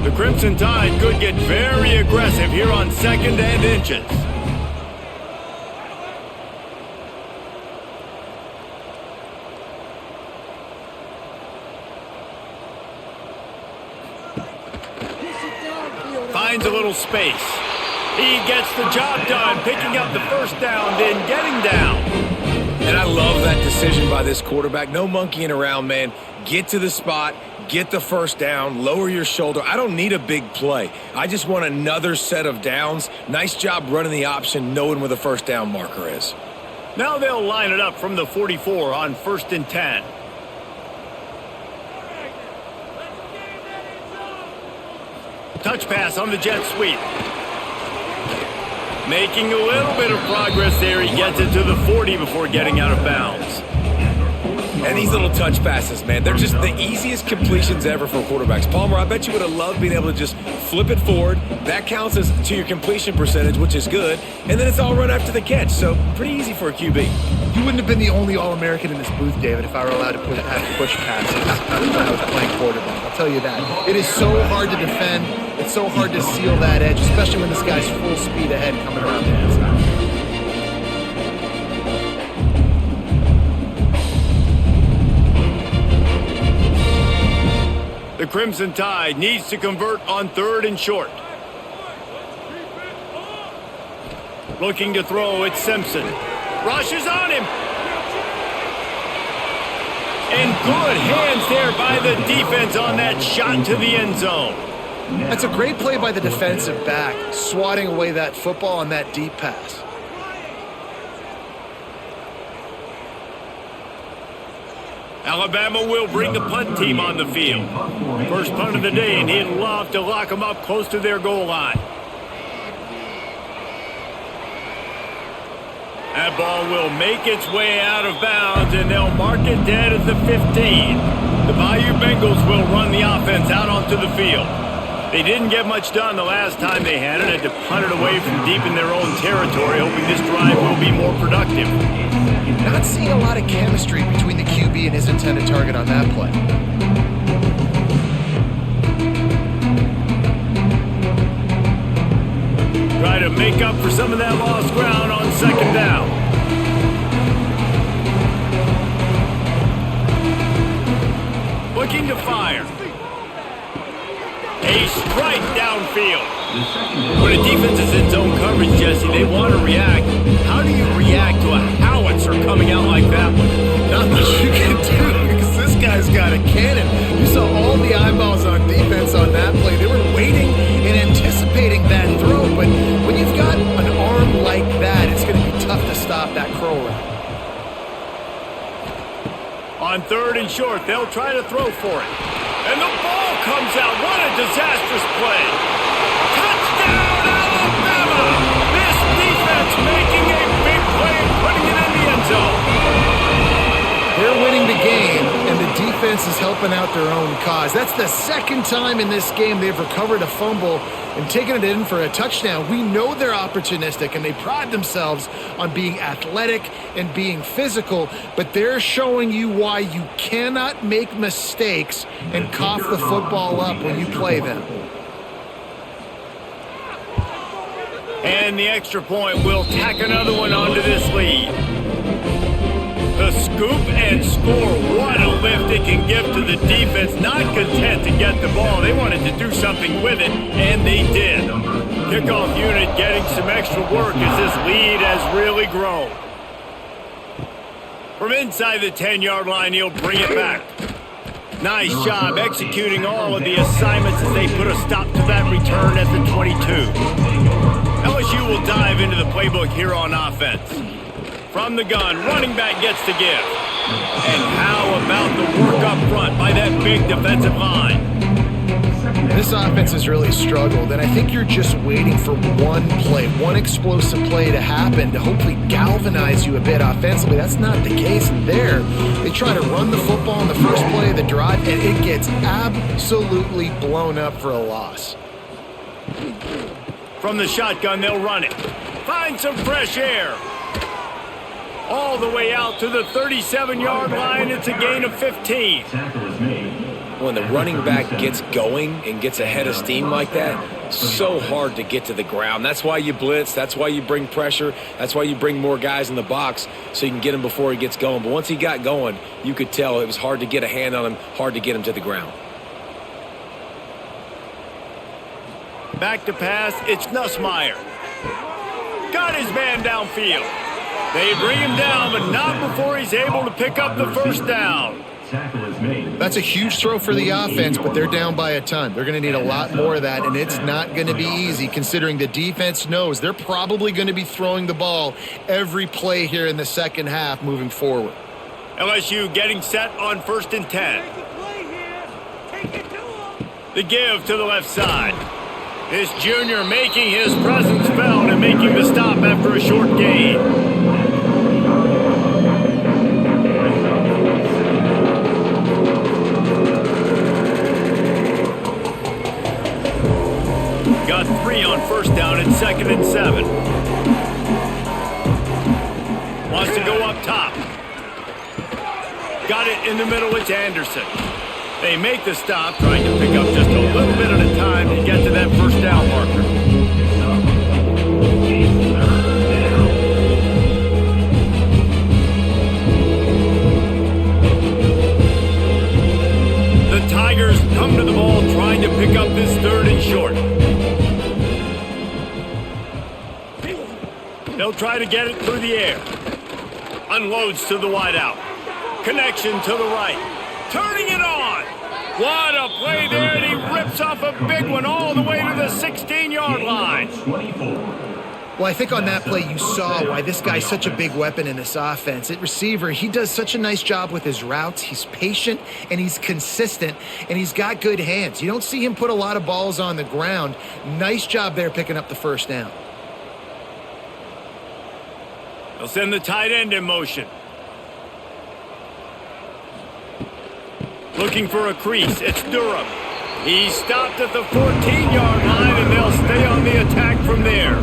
Speaker 1: The Crimson Tide could get very aggressive here on 2nd and inches. Finds a little space. He gets the job done, picking up the first down, then getting down.
Speaker 2: And I love that decision by this quarterback. No monkeying around, man. Get to the spot, get the first down, lower your shoulder. I don't need a big play. I just want another set of downs. Nice job running the option, knowing where the first down marker is.
Speaker 1: Now they'll line it up from the 44 on 1st and 10. Touch pass on the jet sweep. Making a little bit of progress there. He gets it to the 40 before getting out of bounds.
Speaker 2: And these little touch passes, man, they're just the easiest completions ever for quarterbacks. Palmer, I bet you would have loved being able to just flip it forward. That counts as to your completion percentage, which is good. And then it's all run after the catch, so pretty easy for a QB.
Speaker 3: You wouldn't have been the only All-American in this booth, David, if I were allowed to have push passes when I was playing quarterback. I'll tell you that. It is so hard to defend. It's so hard to seal that edge, especially when this guy's full speed ahead coming around the outside.
Speaker 1: The Crimson Tide needs to convert on 3rd and short. Looking to throw, it's Simpson. Rushes on him. And good hands there by the defense on that shot to the end zone.
Speaker 3: That's a great play by the defensive back, swatting away that football on that deep pass.
Speaker 1: Alabama will bring the punt team on the field. First punt of the day, and he'd love to lock them up close to their goal line. That ball will make its way out of bounds, and they'll mark it dead at the 15. The Bayou Bengals will run the offense out onto the field. They didn't get much done the last time they had it, had to punt it away from deep in their own territory, hoping this drive will be more productive.
Speaker 3: Not seeing a lot of chemistry between the QB and his intended target on that play.
Speaker 1: Try to make up for some of that lost ground on second down. Looking to fire. A strike downfield. When a defense is in zone coverage, Jesse, they want to react. How do you react to a howitzer coming out like that one?
Speaker 3: Not much you can do because this guy's got a cannon. You saw all the eyeballs on defense on that play. They were waiting and anticipating that throw, but when you've got an arm like that, it's going to be tough to stop that crow route.
Speaker 1: On third and short, they'll try to throw for it. And the ball comes out. What a disastrous play. Touchdown, Alabama! This defense making a big play and putting it in the end zone.
Speaker 3: They're winning the game, and the defense is helping out their own cause. That's the second time in this game they've recovered a fumble and taken it in for a touchdown. We know they're opportunistic, and they pride themselves on being athletic and being physical, but they're showing you why you cannot make mistakes and cough the football up when you play them.
Speaker 1: And the extra point will tack another one onto this lead. The scoop and score. What a lift it can give to the defense. Not content to get the ball. They wanted to do something with it, and they did. Kickoff unit getting some extra work as this lead has really grown. From inside the 10-yard line, he'll bring it back. Nice job executing all of the assignments as they put a stop to that return at the 22. LSU will dive into the playbook here on offense. From the gun, running back gets to give. And how about the work up front by that big defensive line?
Speaker 3: This offense has really struggled, and I think you're just waiting for one play, one explosive play to happen to hopefully galvanize you a bit offensively. That's not the case there. They try to run the football in the first play of the drive, and it gets absolutely blown up for a loss.
Speaker 1: From the shotgun, they'll run it. Find some fresh air. All the way out to the 37-yard line. It's a gain of 15.
Speaker 2: When the running back gets going and gets ahead of steam like that, so hard to get to the ground. That's why you blitz. That's why you bring pressure. That's why you bring more guys in the box so you can get him before he gets going. But once he got going, you could tell it was hard to get a hand on him, hard to get him to the ground.
Speaker 1: Back to pass, it's Nussmeier. Got his man downfield. They bring him down, but not before he's able to pick up the first down.
Speaker 3: That's a huge throw for the offense, but they're down by a ton. They're going to need a lot more of that, and it's not going to be easy considering the defense knows they're probably going to be throwing the ball every play here in the second half moving forward.
Speaker 1: LSU getting set on 1st and 10. The give to the left side. This junior making his presence felt and making the stop after a short gain. Got 3 on 1st down and 2nd and 7. Wants to go up top. Got it in the middle, it's Anderson. They make the stop, trying to pick up just a little bit at a time to get to that 1st down marker. The Tigers come to the ball, trying to pick up this 3rd and short. They'll try to get it through the air. Unloads to the wideout. Connection to the right. Turning it on. What a play there, and he ripped rips off a big one all the way to the 16-yard line.
Speaker 3: Well, I think on that play you saw why this guy's such a big weapon in this offense. At receiver, he does such a nice job with his routes. He's patient, and he's consistent, and he's got good hands. You don't see him put a lot of balls on the ground. Nice job there picking up the first down.
Speaker 1: They'll send the tight end in motion. Looking for a crease. It's Durham. He stopped at the 14-yard line, and they'll stay on the attack from there.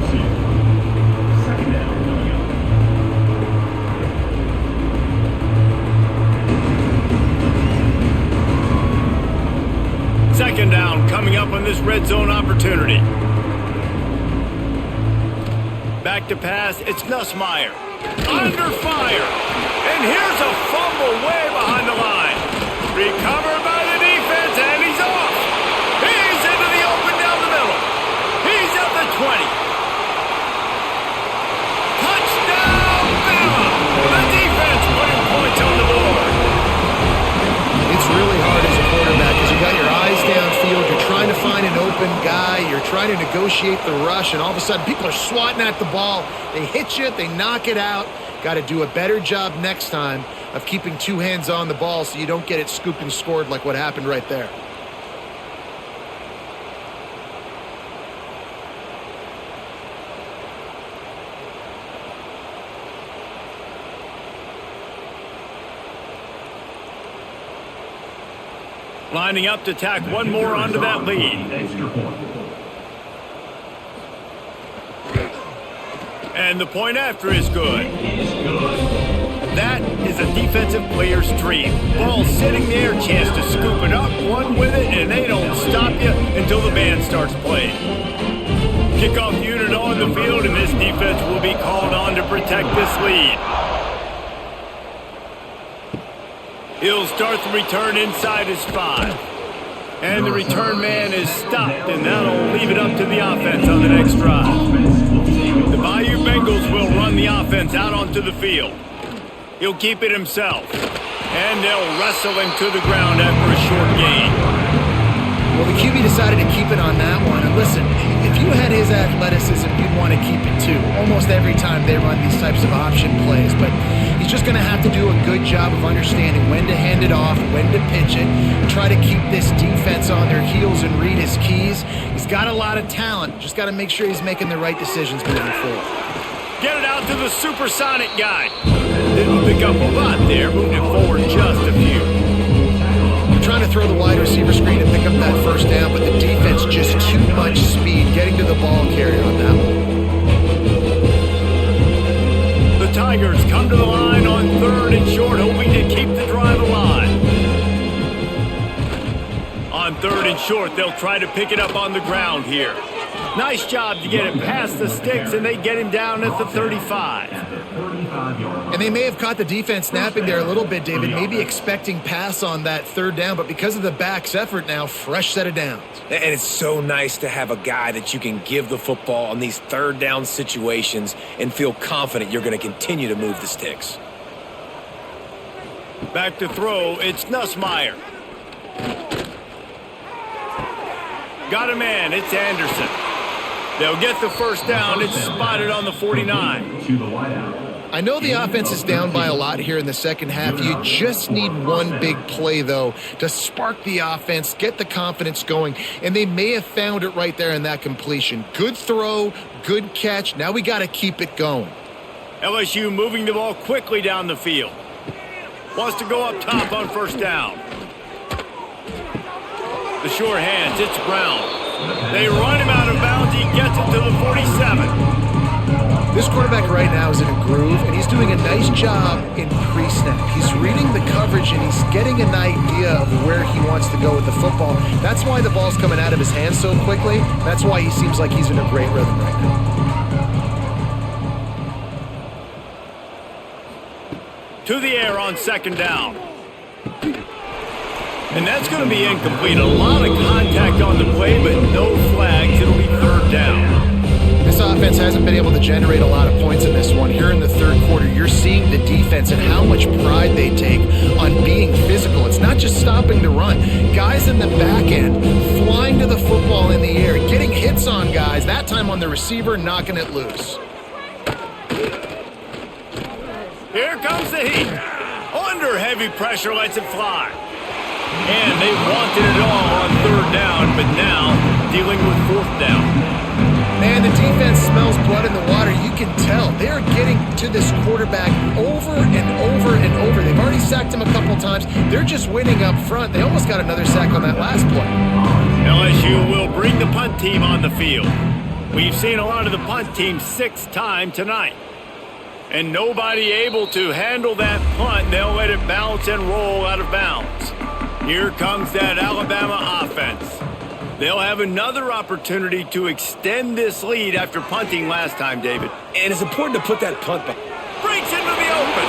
Speaker 1: Second down coming up on this red zone opportunity. Back to pass, it's Nussmeier. Under fire. And here's a fumble way behind the line. Recovered by the defense, and he's off. He's into the open down the middle. He's at the 20. Touchdown, Bama! The defense putting points on the board.
Speaker 3: It's really hard as a quarterback because you got your eyes downfield. You're trying to find an open guy. You're trying to negotiate the rush, and all of a sudden people are swatting at the ball. They hit you. They knock it out. Got to do a better job next time of keeping two hands on the ball so you don't get it scooped and scored like what happened right there.
Speaker 1: Lining up to tack one more onto that lead. And the point after is good. That is a defensive player's dream. Ball sitting there, chance to scoop it up, run with it, and they don't stop you until the band starts playing. Kickoff unit on the field, and this defense will be called on to protect this lead. He'll start the return inside his 5. And the return man is stopped, and that'll leave it up to the offense on the next drive. The Bayou Bengals will run the offense out onto the field. He'll keep it himself. And they'll wrestle him to the ground after a short gain.
Speaker 3: Well, the QB decided to keep it on that one. And listen, if you had his athleticism, you'd want to keep it too. Almost every time they run these types of option plays. But he's just going to have to do a good job of understanding when to hand it off, when to pitch it, and try to keep this defense on their heels and read his keys. He's got a lot of talent. Just got to make sure he's making the right decisions moving forward.
Speaker 1: Get it out to the supersonic guy. Didn't pick up a lot there, moving it forward just a few.
Speaker 3: They're trying to throw the wide receiver screen and pick up that first down, but the defense just too much speed getting to the ball carrier on that one.
Speaker 1: The Tigers come to the line on 3rd and short, hoping to keep the drive alive. On 3rd and short, they'll try to pick it up on the ground here. Nice job to get it past the sticks, and they get him down at the 35.
Speaker 3: And they may have caught the defense snapping there a little bit, David, maybe expecting pass on that 3rd down, but because of the back's effort now, fresh set of downs.
Speaker 2: And it's so nice to have a guy that you can give the football on these 3rd down situations and feel confident you're going to continue to move the sticks.
Speaker 1: Back to throw, it's Nussmeier. Got a man, it's Anderson. They'll get the first down. It's spotted on the 49.
Speaker 3: I know the offense is down by a lot here in the second half. You just need one big play, though, to spark the offense, get the confidence going, and they may have found it right there in that completion. Good throw, good catch. Now we got to keep it going.
Speaker 1: LSU moving the ball quickly down the field. Wants to go up top on first down. The short hands, it's Brown. They run him out of bounds. He gets it to the 47.
Speaker 3: This quarterback right now is in a groove, and he's doing a nice job in pre-snap. He's reading the coverage, and he's getting an idea of where he wants to go with the football. That's why the ball's coming out of his hands so quickly. That's why he seems like he's in a great rhythm right now.
Speaker 1: To the air on second down. And that's going to be incomplete. A lot of contact on the play, but no flags. It'll be 3rd down.
Speaker 3: This offense offense hasn't been able to generate a lot of points in this one. Here in the third quarter, you're seeing the defense and how much pride they take on being physical. It's not just stopping the run. Guys in the back end flying to the football in the air, getting hits on guys, that time on the receiver, knocking it loose.
Speaker 1: Here comes the heat. Under heavy pressure, lets it fly. And they wanted it all on third down, but now dealing with fourth down.
Speaker 3: Man, the defense smells blood in the water. You can tell. They are getting to this quarterback over and over and over. They've already sacked him a couple times. They're just winning up front. They almost got another sack on that last play.
Speaker 1: LSU will bring the punt team on the field. We've seen a lot of the punt team 6 times tonight. And nobody able to handle that punt. They'll let it bounce and roll out of bounds. Here comes that Alabama offense. They'll have another opportunity to extend this lead after punting last time, David.
Speaker 2: And it's important to put that punt back.
Speaker 1: Breaks into the open.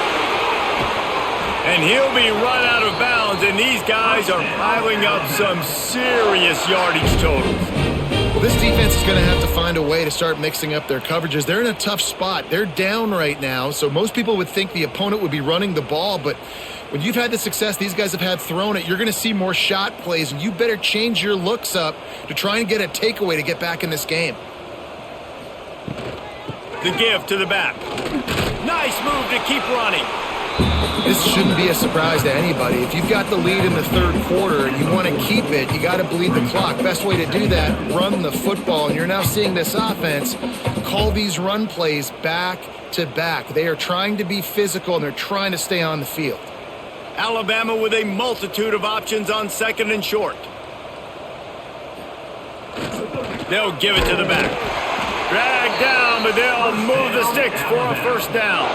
Speaker 1: And he'll be run out of bounds, and these guys are piling up some serious yardage totals.
Speaker 3: Well, this defense is going to have to find a way to start mixing up their coverages. They're in a tough spot. They're down right now, so most people would think the opponent would be running the ball, but when you've had the success these guys have had throwing it, you're going to see more shot plays, and you better change your looks up to try and get a takeaway to get back in this game.
Speaker 1: The give to the back. Nice move to keep running.
Speaker 3: This shouldn't be a surprise to anybody. If you've got the lead in the third quarter and you want to keep it, you got to bleed the clock. Best way to do that, run the football. And you're now seeing this offense call these run plays back to back. They are trying to be physical, and they're trying to stay on the field.
Speaker 1: Alabama with a multitude of options on second and short. They'll give it to the back. Drag down, but they'll move the sticks for a first down.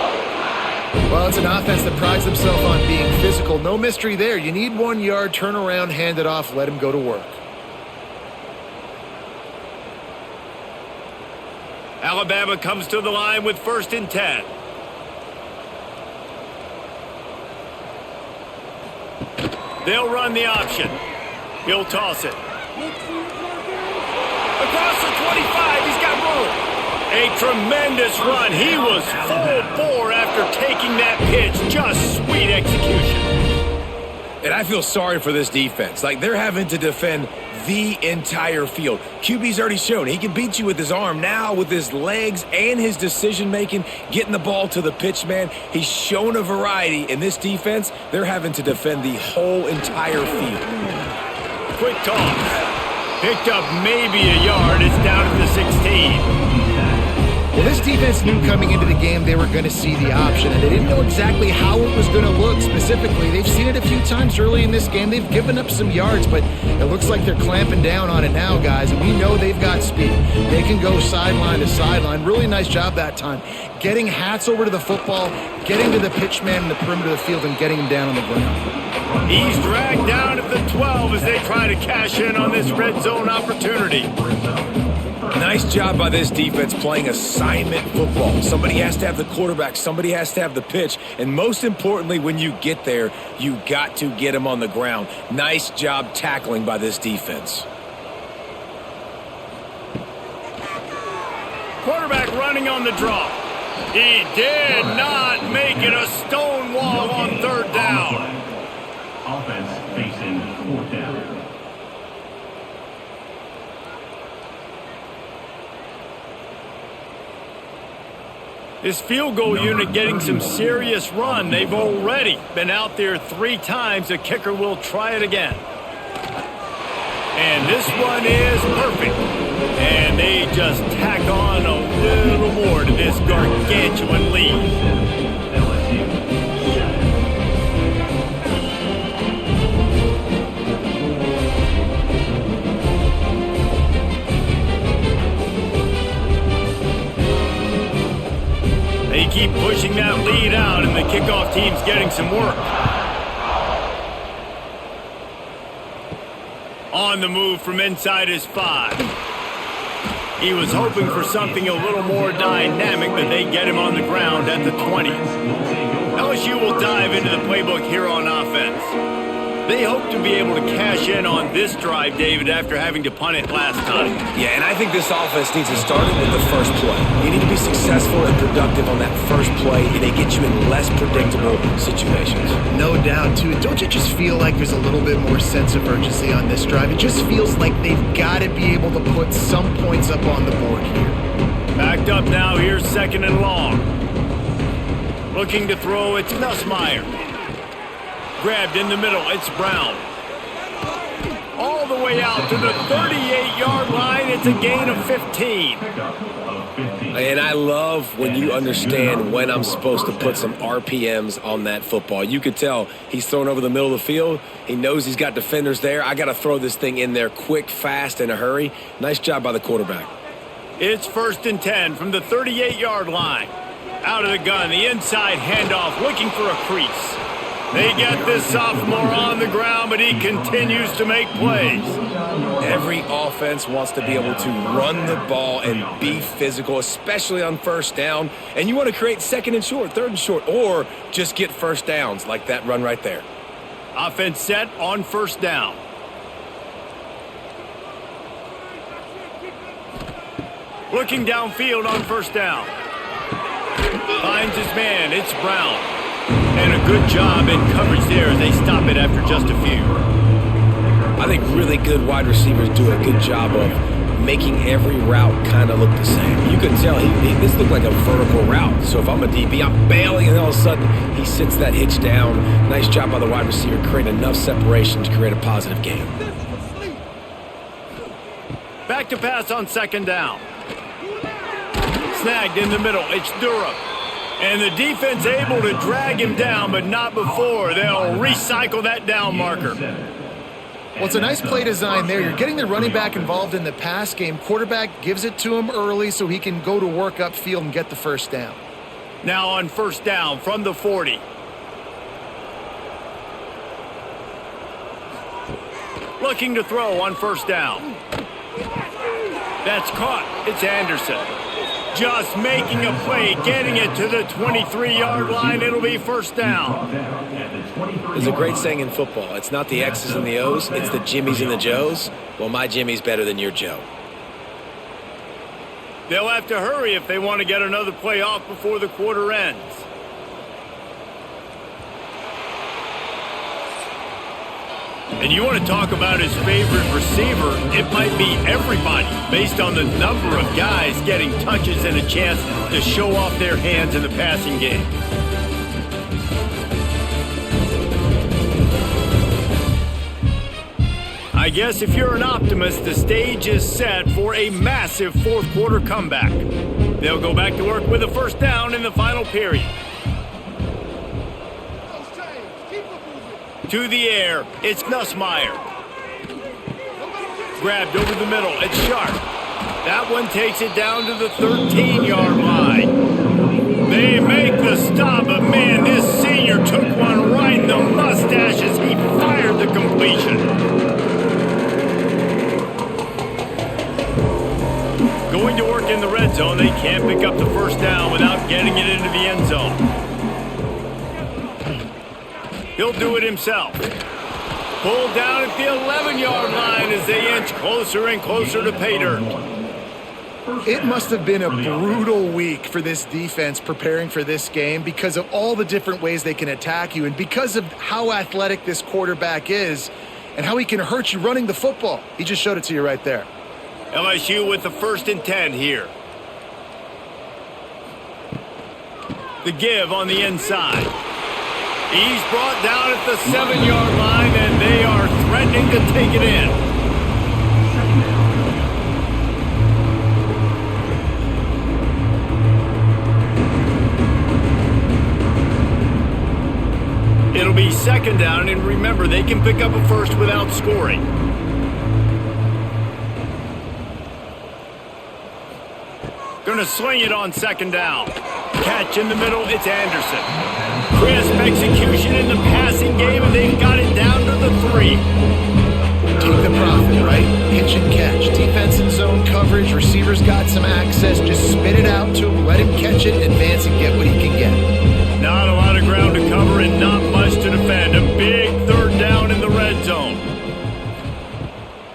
Speaker 3: Well, it's an offense that prides themselves on being physical. No mystery there. You need 1 yard, turn around, hand it off, let him go to work.
Speaker 1: Alabama comes to the line with 1st and 10. They'll run the option. He'll toss it. Across the 25, he's got room. A tremendous run. He was full bore after taking that pitch. Just sweet execution.
Speaker 2: And I feel sorry for this defense. Like, they're having to defend the entire field. QB's already shown he can beat you with his arm. Now with his legs and his decision-making, getting the ball to the pitch man, he's shown a variety. In this defense, they're having to defend the whole entire field.
Speaker 1: Quick toss. Picked up maybe a yard. It's down to the 16.
Speaker 3: Well, this defense knew coming into the game they were going to see the option, and they didn't know exactly how it was going to look specifically. They've seen it a few times early in this game. They've given up some yards, but it looks like they're clamping down on it now, guys, and we know they've got speed. They can go sideline to sideline. Really nice job that time. Getting hats over to the football, getting to the pitch man in the perimeter of the field, and getting him down on the ground.
Speaker 1: He's dragged down at the 12 as they try to cash in on this red zone opportunity.
Speaker 2: Nice job by this defense playing assignment football. Somebody has to have the quarterback. Somebody has to have the pitch. And most importantly, when you get there, you got to get him on the ground. Nice job tackling by this defense.
Speaker 1: Quarterback running on the draw. He did not make it a stone wall on 3rd down.
Speaker 5: Offense facing 4th down.
Speaker 1: This field goal unit getting some serious run. They've already been out there 3 times. The kicker will try it again. And this one is perfect. And they just tack on a little more to this gargantuan lead. They keep pushing that lead out, and the kickoff team's getting some work. On the move from inside his 5. He was hoping for something a little more dynamic, but they get him on the ground at the 20. LSU will dive into the playbook here on offense. They hope to be able to cash in on this drive, David, after having to punt it last time.
Speaker 2: Yeah, and I think this offense needs to start it with the first play. You need to be successful and productive on that first play, and they get you in less predictable situations.
Speaker 3: No doubt, too. Don't you just feel like there's a little bit more sense of urgency on this drive? It just feels like they've got to be able to put some points up on the board here.
Speaker 1: Backed up now, here's 2nd and long. Looking to throw, it's Nussmeier. Grabbed in the middle, it's Brown. All the way out to the 38-yard line, it's a gain of 15.
Speaker 2: And I love when you understand when I'm supposed to put some RPMs on that football. You could tell he's thrown over the middle of the field. He knows he's got defenders there. I got to throw this thing in there quick, fast, in a hurry. Nice job by the quarterback.
Speaker 1: It's 1st and 10 from the 38-yard line. Out of the gun, the inside handoff, looking for a crease. They get this sophomore on the ground, but he continues to make plays.
Speaker 2: Every offense wants to be able to run the ball and be physical, especially on 1st down. And you want to create 2nd and short, 3rd and short, or just get 1st downs like that run right there.
Speaker 1: Offense set on 1st down. Looking downfield on 1st down. Finds his man, it's Brown. And a good job in coverage there as they stop it after just a few.
Speaker 2: I think really good wide receivers do a good job of making every route kind of look the same. You can tell this looked like a vertical route. So if I'm a DB, I'm bailing, and all of a sudden he sits that hitch down. Nice job by the wide receiver, creating enough separation to create a positive gain.
Speaker 1: Back to pass on 2nd down. Snagged in the middle, it's Durham. And the defense able to drag him down, but not before. They'll recycle that down marker.
Speaker 3: Well, it's a nice play design there. You're getting the running back involved in the pass game. Quarterback gives it to him early so he can go to work upfield and get the 1st down.
Speaker 1: Now on 1st down from the 40. Looking to throw on 1st down. That's caught. It's Anderson. Just making a play, getting it to the 23-yard line. It'll be 1st down.
Speaker 2: There's a great saying in football. It's not the X's and the O's, it's the Jimmies and the Joes. Well, my Jimmy's better than your Joe.
Speaker 1: They'll have to hurry if they want to get another play off before the quarter ends. And you want to talk about his favorite receiver, it might be everybody based on the number of guys getting touches and a chance to show off their hands in the passing game. I guess if you're an optimist, the stage is set for a massive 4th quarter comeback. They'll go back to work with a 1st down in the final period. To the air, it's Nussmeier. Grabbed over the middle, it's Sharp. That one takes it down to the 13-yard line. They make the stop, but man, this senior took one right in the mustache as he fired the completion. Going to work in the red zone, they can't pick up the 1st down without getting it into the end zone. He'll do it himself. Pulled down at the 11-yard line as they inch closer and closer to pay dirt.
Speaker 3: It must have been a brutal week for this defense preparing for this game because of all the different ways they can attack you and because of how athletic this quarterback is and how he can hurt you running the football. He just showed it to you right there.
Speaker 1: LSU with the 1st and 10 here. The give on the inside. He's brought down at the 7-yard line, and they are threatening to take it in. It'll be 2nd down, and remember, they can pick up a 1st without scoring. Gonna swing it on 2nd down. Catch in the middle, it's Anderson. Crisp execution in the passing game, and they've got it down to the 3.
Speaker 3: Take the profit, right? Pitch and catch. Defense and zone coverage. Receivers got some access. Just spit it out to him. Let him catch it, advance, and get what he can get.
Speaker 1: Not a lot of ground to cover and not much to defend. A big 3rd down in the red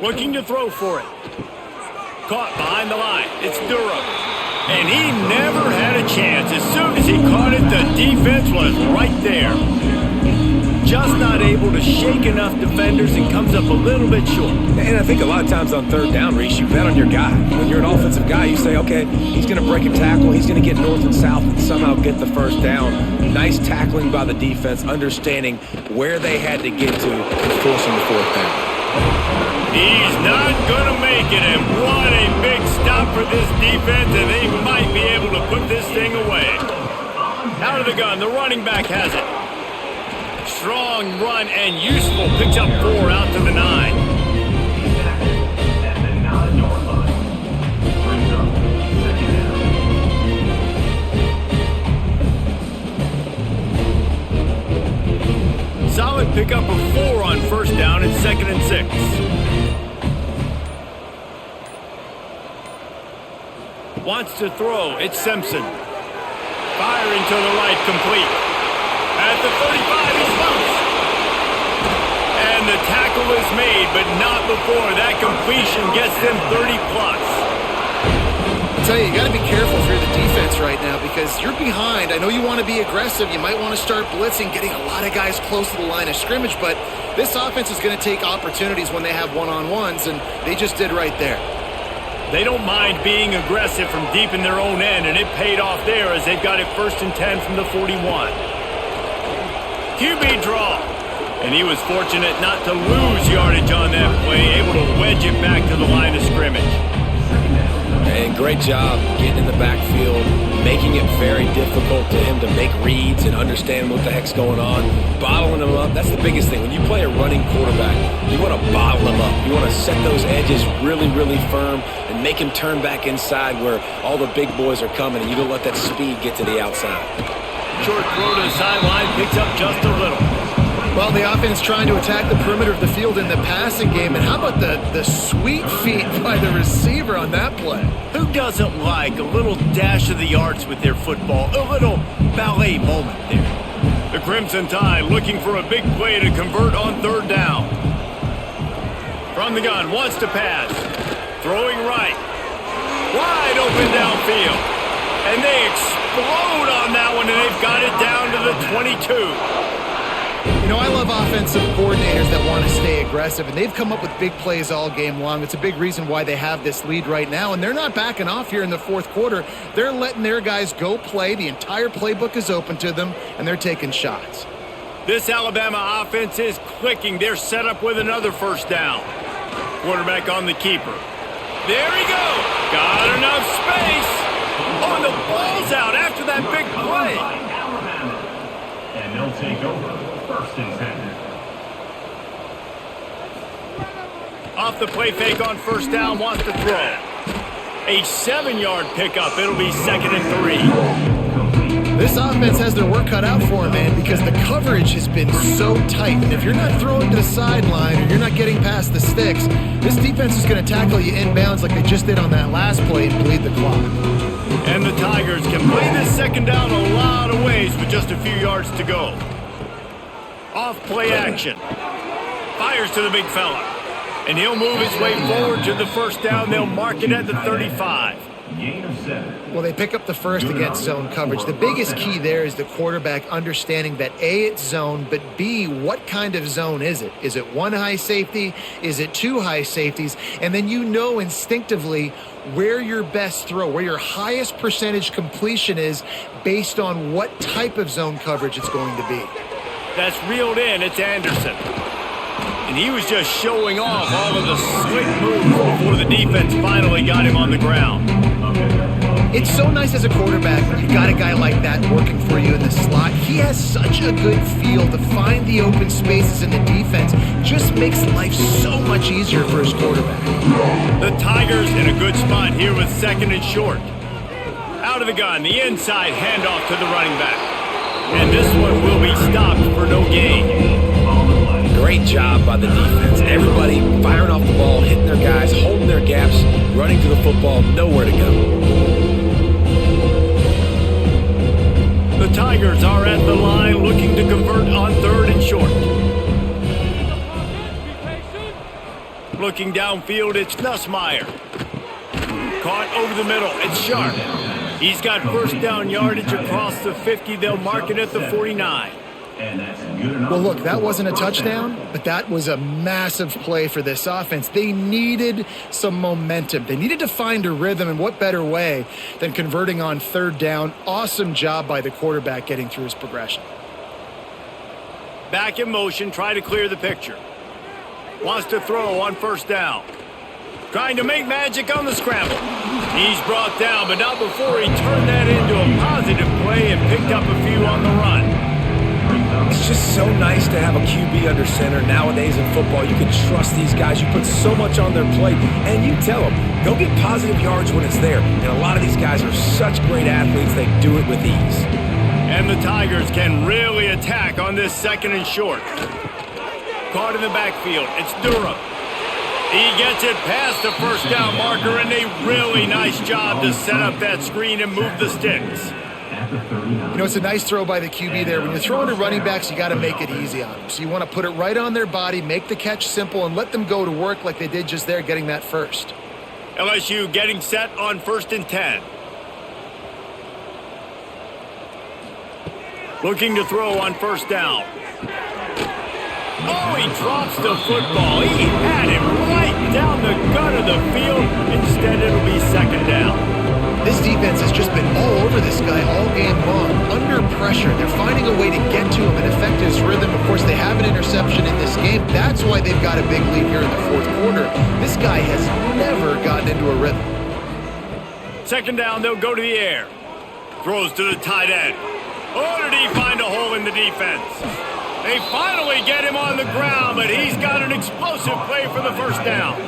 Speaker 1: looking to throw for it. Caught behind the line. It's Durham. And he never had a chance. As soon as he caught it, the defense was right there. Just not able to shake enough defenders and comes up a little bit short.
Speaker 2: And I think a lot of times on third down, Reese, you bet on your guy. When you're an offensive guy, you say, okay, he's going to break a tackle. He's going to get north and south and somehow get the first down. Nice tackling by the defense, understanding where they had to get to and forcing the fourth down.
Speaker 1: He's not going to make it, and what a big stop for this defense, and they might be able to put this thing away. Out of the gun, the running back has it. Strong run and useful. Picks up 4 out to the 9.
Speaker 5: At the 9-yard line. Brings up second down.
Speaker 1: Solid pickup of 4 on first down and 2nd and 6. Wants to throw. It's Simpson. Firing to the right, complete. At the 35, he slumps. And the tackle is made, but not before that completion gets them 30-plus.
Speaker 3: I'll tell you, you got to be careful if you're the defense right now because you're behind. I know you want to be aggressive. You might want to start blitzing, getting a lot of guys close to the line of scrimmage, but this offense is going to take opportunities when they have one-on-ones, and they just did right there.
Speaker 1: They don't mind being aggressive from deep in their own end, and it paid off there as they've got it 1st and 10 from the 41. QB draw. And he was fortunate not to lose yardage on that play, able to wedge it back to the line of scrimmage.
Speaker 2: And great job getting in the backfield, making it very difficult to him to make reads and understand what the heck's going on, bottling him up. That's the biggest thing. When you play a running quarterback, you want to bottle him up. You want to set those edges really, really firm and make him turn back inside where all the big boys are coming, and you don't let that speed get to the outside.
Speaker 1: Short throw to the sideline, picks up just a little.
Speaker 3: Well, the offense trying to attack the perimeter of the field in the passing game. And how about the sweet feet by the receiver on that play?
Speaker 1: Who doesn't like a little dash of the arts with their football? A little ballet moment there. The Crimson Tide looking for a big play to convert on 3rd down. From the gun, wants to pass. Throwing right. Wide open downfield. And they explode on that one, and they've got it down to the 22.
Speaker 3: You know, I love offensive coordinators that want to stay aggressive, and they've come up with big plays all game long. It's a big reason why they have this lead right now, and they're not backing off here in the 4th quarter. They're letting their guys go play. The entire playbook is open to them, and they're taking shots.
Speaker 1: This Alabama offense is clicking. They're set up with another 1st down. Quarterback on the keeper. There he goes. Got enough space. Oh, and the ball's out after that big play.
Speaker 5: And they'll take over 1st and 10.
Speaker 1: Off the play fake on 1st down, wants to throw. A 7-yard pickup. It'll be 2nd and 3.
Speaker 3: This offense has their work cut out for them, man, because the coverage has been so tight. And if you're not throwing to the sideline or you're not getting past the sticks, this defense is going to tackle you inbounds like they just did on that last play and bleed the clock.
Speaker 1: And the Tigers can play this 2nd down a lot of ways with just a few yards to go. Off play action. Fires to the big fella. And he'll move his way forward to the 1st down. They'll mark it at the 35.
Speaker 5: Gain of 7.
Speaker 3: Well, they pick up the 1st against zone coverage. The biggest key there is the quarterback understanding that A, it's zone, but B, what kind of zone is it? Is it 1 high safety? Is it 2 high safeties? And then you know instinctively where your best throw, where your highest percentage completion is based on what type of zone coverage it's going to be.
Speaker 1: That's reeled in. It's Anderson. And he was just showing off all of the slick moves before the defense finally got him on the ground.
Speaker 3: It's so nice as a quarterback when you got a guy like that working for you in the slot. He has such a good feel to find the open spaces in the defense. Just makes life so much easier for his quarterback.
Speaker 1: The Tigers in a good spot here with 2nd and short. Out of the gun, the inside handoff to the running back. And this one will be stopped for no gain.
Speaker 2: Great job by the defense. Everybody firing off the ball, hitting their guys, holding their gaps, running to the football, nowhere to go.
Speaker 1: The Tigers are at the line looking to convert on 3rd and short. Looking downfield, it's Nussmeier. Caught over the middle, it's Sharp. He's got first down yardage across the 50. They'll mark it at the 49.
Speaker 5: And that's good enough.
Speaker 3: Well, look, that wasn't a touchdown, but that was a massive play for this offense. They needed some momentum. They needed to find a rhythm, and what better way than converting on third down. Awesome job by the quarterback getting through his progression.
Speaker 1: Back in motion, try to clear the picture. Wants to throw on first down. Trying to make magic on the scramble. He's brought down, but not before he turned that into a positive play and picked up a few on the run.
Speaker 2: It's just so nice to have a QB under center. Nowadays in football, you can trust these guys. You put so much on their plate, and you tell them, go get positive yards when it's there. And a lot of these guys are such great athletes, they do it with ease.
Speaker 1: And the Tigers can really attack on this second and short. Caught in the backfield, it's Durham. He gets it past the first down marker, and a really nice job to set up that screen and move the sticks.
Speaker 3: You know, it's a nice throw by the QB there. When you're throwing to running backs, you got to make it easy on them. So you want to put it right on their body, make the catch simple, and let them go to work like they did just there, getting that first.
Speaker 1: LSU getting set on 1st and 10. Looking to throw on first down. Oh, he drops the football. He had it right down the gut of the field. Instead, it'll be second down.
Speaker 3: This defense has just been all over this guy all game long. Under pressure, they're finding a way to get to him and affect his rhythm. Of course, they have an interception in this game. That's why they've got a big lead here in the fourth quarter. This guy has never gotten into a rhythm.
Speaker 1: Second down, they'll go to the air. Throws to the tight end. Oh, did he find a hole in the defense? They finally get him on the ground, but he's got an explosive play for the first down.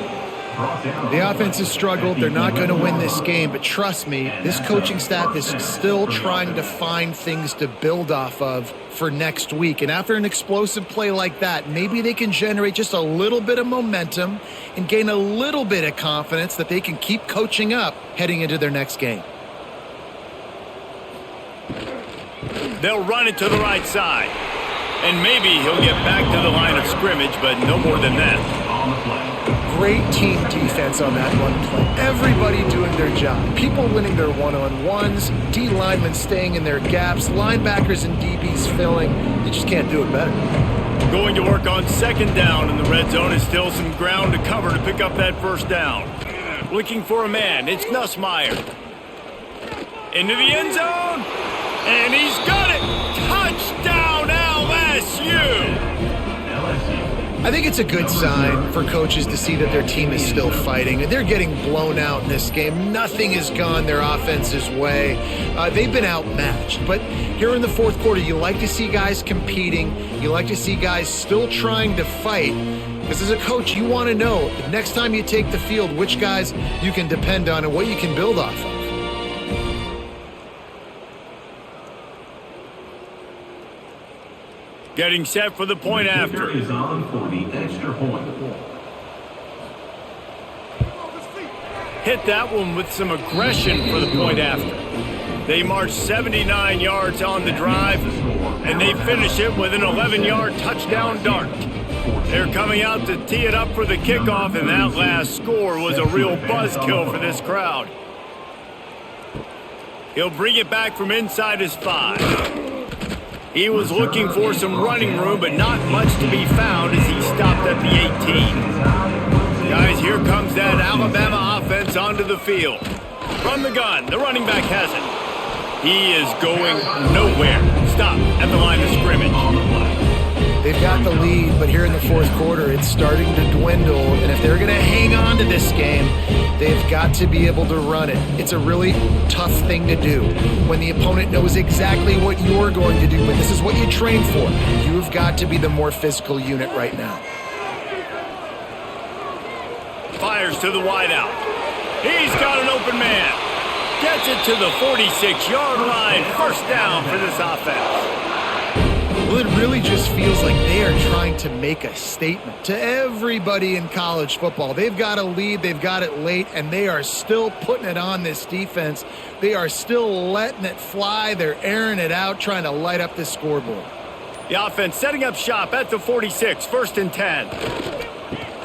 Speaker 3: The offense has struggled. They're not going to win this game, but trust me, this coaching staff is still trying to find things to build off of for next week. And after an explosive play like that, maybe they can generate just a little bit of momentum and gain a little bit of confidence that they can keep coaching up heading into their next game.
Speaker 1: They'll run it to the right side. And maybe he'll get back to the line of scrimmage, but no more than that.
Speaker 3: Great team defense on that run play. Everybody doing their job. People winning their one-on-ones, D linemen staying in their gaps, linebackers and DBs filling. They just can't do it better.
Speaker 1: Going to work on second down, and the red zone is still some ground to cover to pick up that first down. Looking for a man. It's Nussmeier. Into the end zone. And he's got it. Touchdown, LSU.
Speaker 3: I think it's a good sign for coaches to see that their team is still fighting. They're getting blown out in this game. Nothing has gone their offense's way. They've been outmatched. But here in the fourth quarter, you like to see guys competing. You like to see guys still trying to fight. Because as a coach, you want to know the next time you take the field, which guys you can depend on and what you can build off of.
Speaker 1: Getting set for the point after.
Speaker 5: Is on for the extra point.
Speaker 1: Hit that one with some aggression for the point after. They march 79 yards on the drive, and they finish it with an 11-yard touchdown dart. They're coming out to tee it up for the kickoff, and that last score was a real buzzkill for this crowd. He'll bring it back from inside his 5. He was looking for some running room, but not much to be found as he stopped at the 18. Guys, here comes that Alabama offense onto the field. From the gun, the running back has it. He is going nowhere. Stop at the line of scrimmage.
Speaker 3: They've got the lead, but here in the fourth quarter, it's starting to dwindle. And if they're going to hang on to this game, they've got to be able to run it. It's a really tough thing to do when the opponent knows exactly what you're going to do, but this is what you train for. You've got to be the more physical unit right now.
Speaker 1: Fires to the wideout. He's got an open man. Gets it to the 46-yard line. First down for this offense.
Speaker 3: Well, it really just feels like they are trying to make a statement to everybody in college football. They've got a lead, they've got it late, and they are still putting it on this defense. They are still letting it fly. They're airing it out, trying to light up this scoreboard.
Speaker 1: The offense setting up shop at the 46, 1st and 10.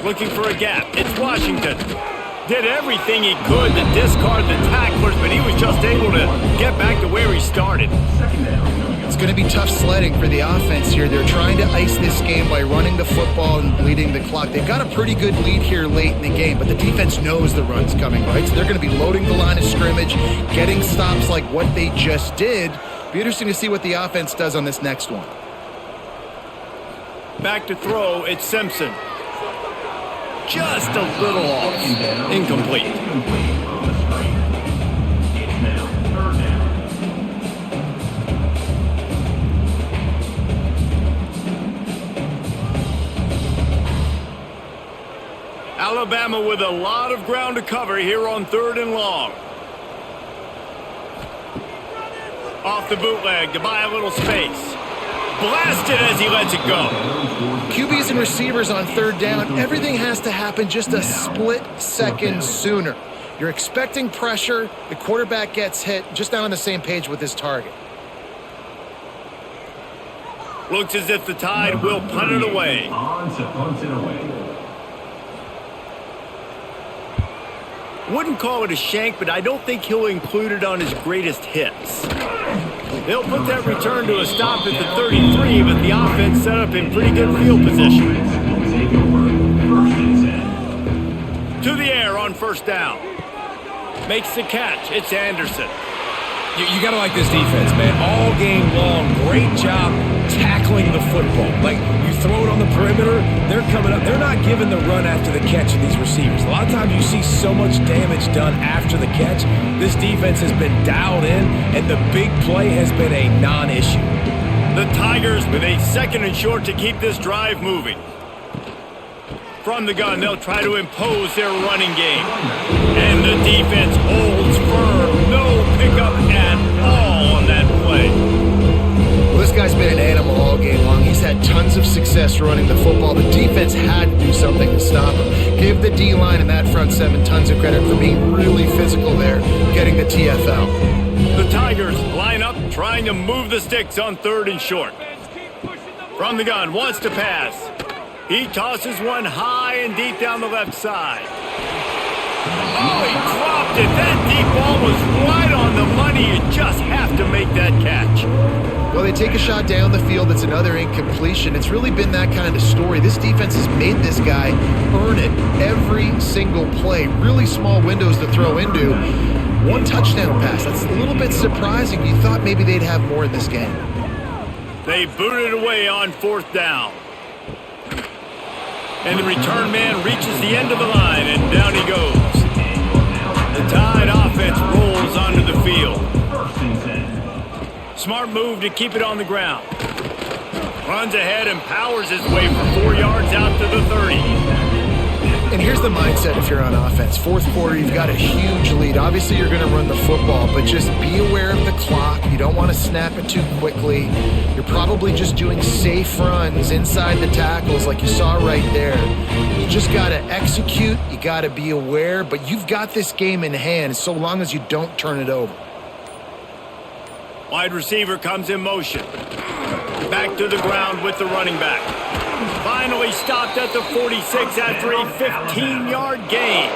Speaker 1: Looking for a gap. It's Washington. Did everything he could to discard the tacklers, but he was just able to get back to where he started.
Speaker 3: It's going to be tough sledding for the offense here. They're trying to ice this game by running the football and bleeding the clock. They've got a pretty good lead here late in the game, but the defense knows the run's coming, right? So they're going to be loading the line of scrimmage, getting stops like what they just did. Be interesting to see what the offense does on this next one.
Speaker 1: Back to throw, it's Simpson. Just a little off. Incomplete.
Speaker 5: It's now 3rd down.
Speaker 1: Alabama with a lot of ground to cover here on 3rd and long. Off the bootleg to buy a little space. Blasted as he lets it go.
Speaker 3: QBs and receivers on 3rd down, everything has to happen just a split second sooner. You're expecting pressure, the quarterback gets hit, just not on the same page with his target.
Speaker 1: Looks as if the Tide will punt it away.
Speaker 5: On to punt it away.
Speaker 1: Wouldn't call it a shank, but I don't think he'll include it on his greatest hits. They'll put that return to a stop at the 33, but the offense set up in pretty good field position.
Speaker 5: Take over 1st and 10.
Speaker 1: To the air on 1st down. Makes the catch. It's Anderson.
Speaker 2: You got to like this defense, man. All game long, great job tackling the football. Like, you throw it on the perimeter, they're coming up. They're not giving the run after the catch of these receivers. A lot of times you see so much damage done after the catch. This defense has been dialed in, and the big play has been a non-issue.
Speaker 1: The Tigers with a 2nd and short to keep this drive moving. From the gun, they'll try to impose their running game. And the defense holds firm. No pickup at all on that play.
Speaker 3: Well, this guy's been an animal all game long. He's had tons of success running the football. The defense had to do something to stop him. Give the D-line and that front 7 tons of credit for being really physical there, getting the TFL.
Speaker 1: The Tigers line up, trying to move the sticks on 3rd and short. From the gun, wants to pass. He tosses one high and deep down the left side. Oh, he dropped it. That deep ball was right on the money. You just have to make that catch.
Speaker 3: Well, they take a shot down the field. It's another incompletion. It's really been that kind of story. This defense has made this guy earn it every single play. Really small windows to throw into. 1 touchdown pass. That's a little bit surprising. You thought maybe they'd have more in this game.
Speaker 1: They booted away on 4th down. And the return man reaches the end of the line, and down he goes. The Tide offense rolls onto the field.
Speaker 5: 1st and 10.
Speaker 1: Smart move to keep it on the ground. Runs ahead and powers his way for 4 yards out to the 30.
Speaker 3: And here's the mindset if you're on offense. 4th quarter, you've got a huge lead. Obviously, you're going to run the football, but just be aware of the clock. You don't want to snap it too quickly. You're probably just doing safe runs inside the tackles like you saw right there. You just got to execute. You got to be aware, but you've got this game in hand so long as you don't turn it over.
Speaker 1: Wide receiver comes in motion. Back to the ground with the running back. Finally stopped at the 46 after a 15-yard gain.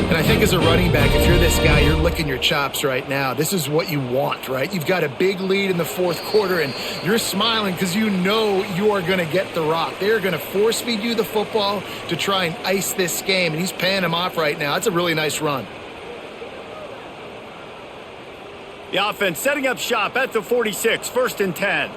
Speaker 3: And I think as a running back, if you're this guy, you're licking your chops right now. This is what you want, right? You've got a big lead in the 4th quarter, and you're smiling because you know you are going to get the rock. They're going to force feed you the football to try and ice this game, and he's paying him off right now. That's a really nice run.
Speaker 1: The offense setting up shop at the 46, 1st and 10.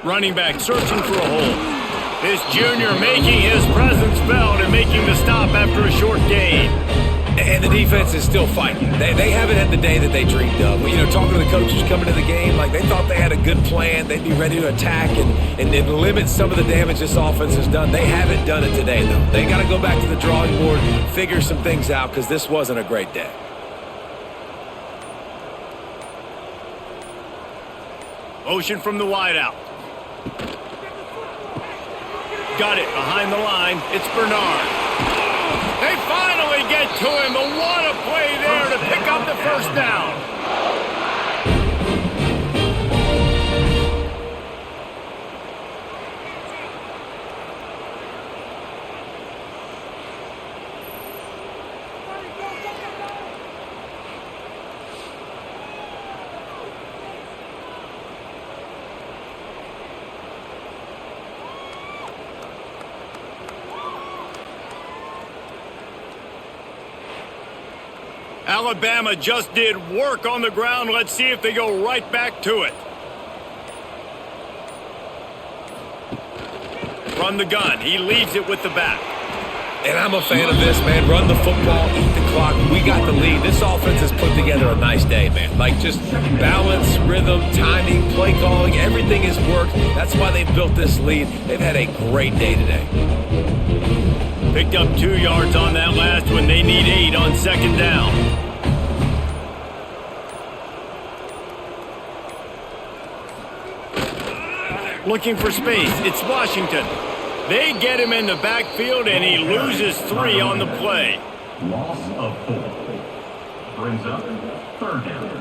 Speaker 1: Running back searching for a hole. This junior making his presence felt and making the stop after a short gain.
Speaker 2: And the defense is still fighting. They haven't had the day that they dreamed of. You know, talking to the coaches coming to the game, like they thought they had a good plan. They'd be ready to attack and limit some of the damage this offense has done. They haven't done it today, though. They got to go back to the drawing board, figure some things out, because this wasn't a great day.
Speaker 1: Motion from the wideout. Got it behind the line. It's Bernard. They finally get to him. But what a play there to pick up the 1st down. Alabama just did work on the ground. Let's see if they go right back to it. From the gun, he leaves it with the back.
Speaker 2: And I'm a fan of this, man. Run the football, eat the clock. We got the lead. This offense has put together a nice day, man. Like just balance, rhythm, timing, play calling, everything has worked. That's why they've built this lead. They've had a great day today.
Speaker 1: Picked up 2 yards on that last one. They need 8 on second down. Looking for space. It's Washington. They get him in the backfield, and he loses 3 on the play.
Speaker 5: Loss of 4. Brings up third down.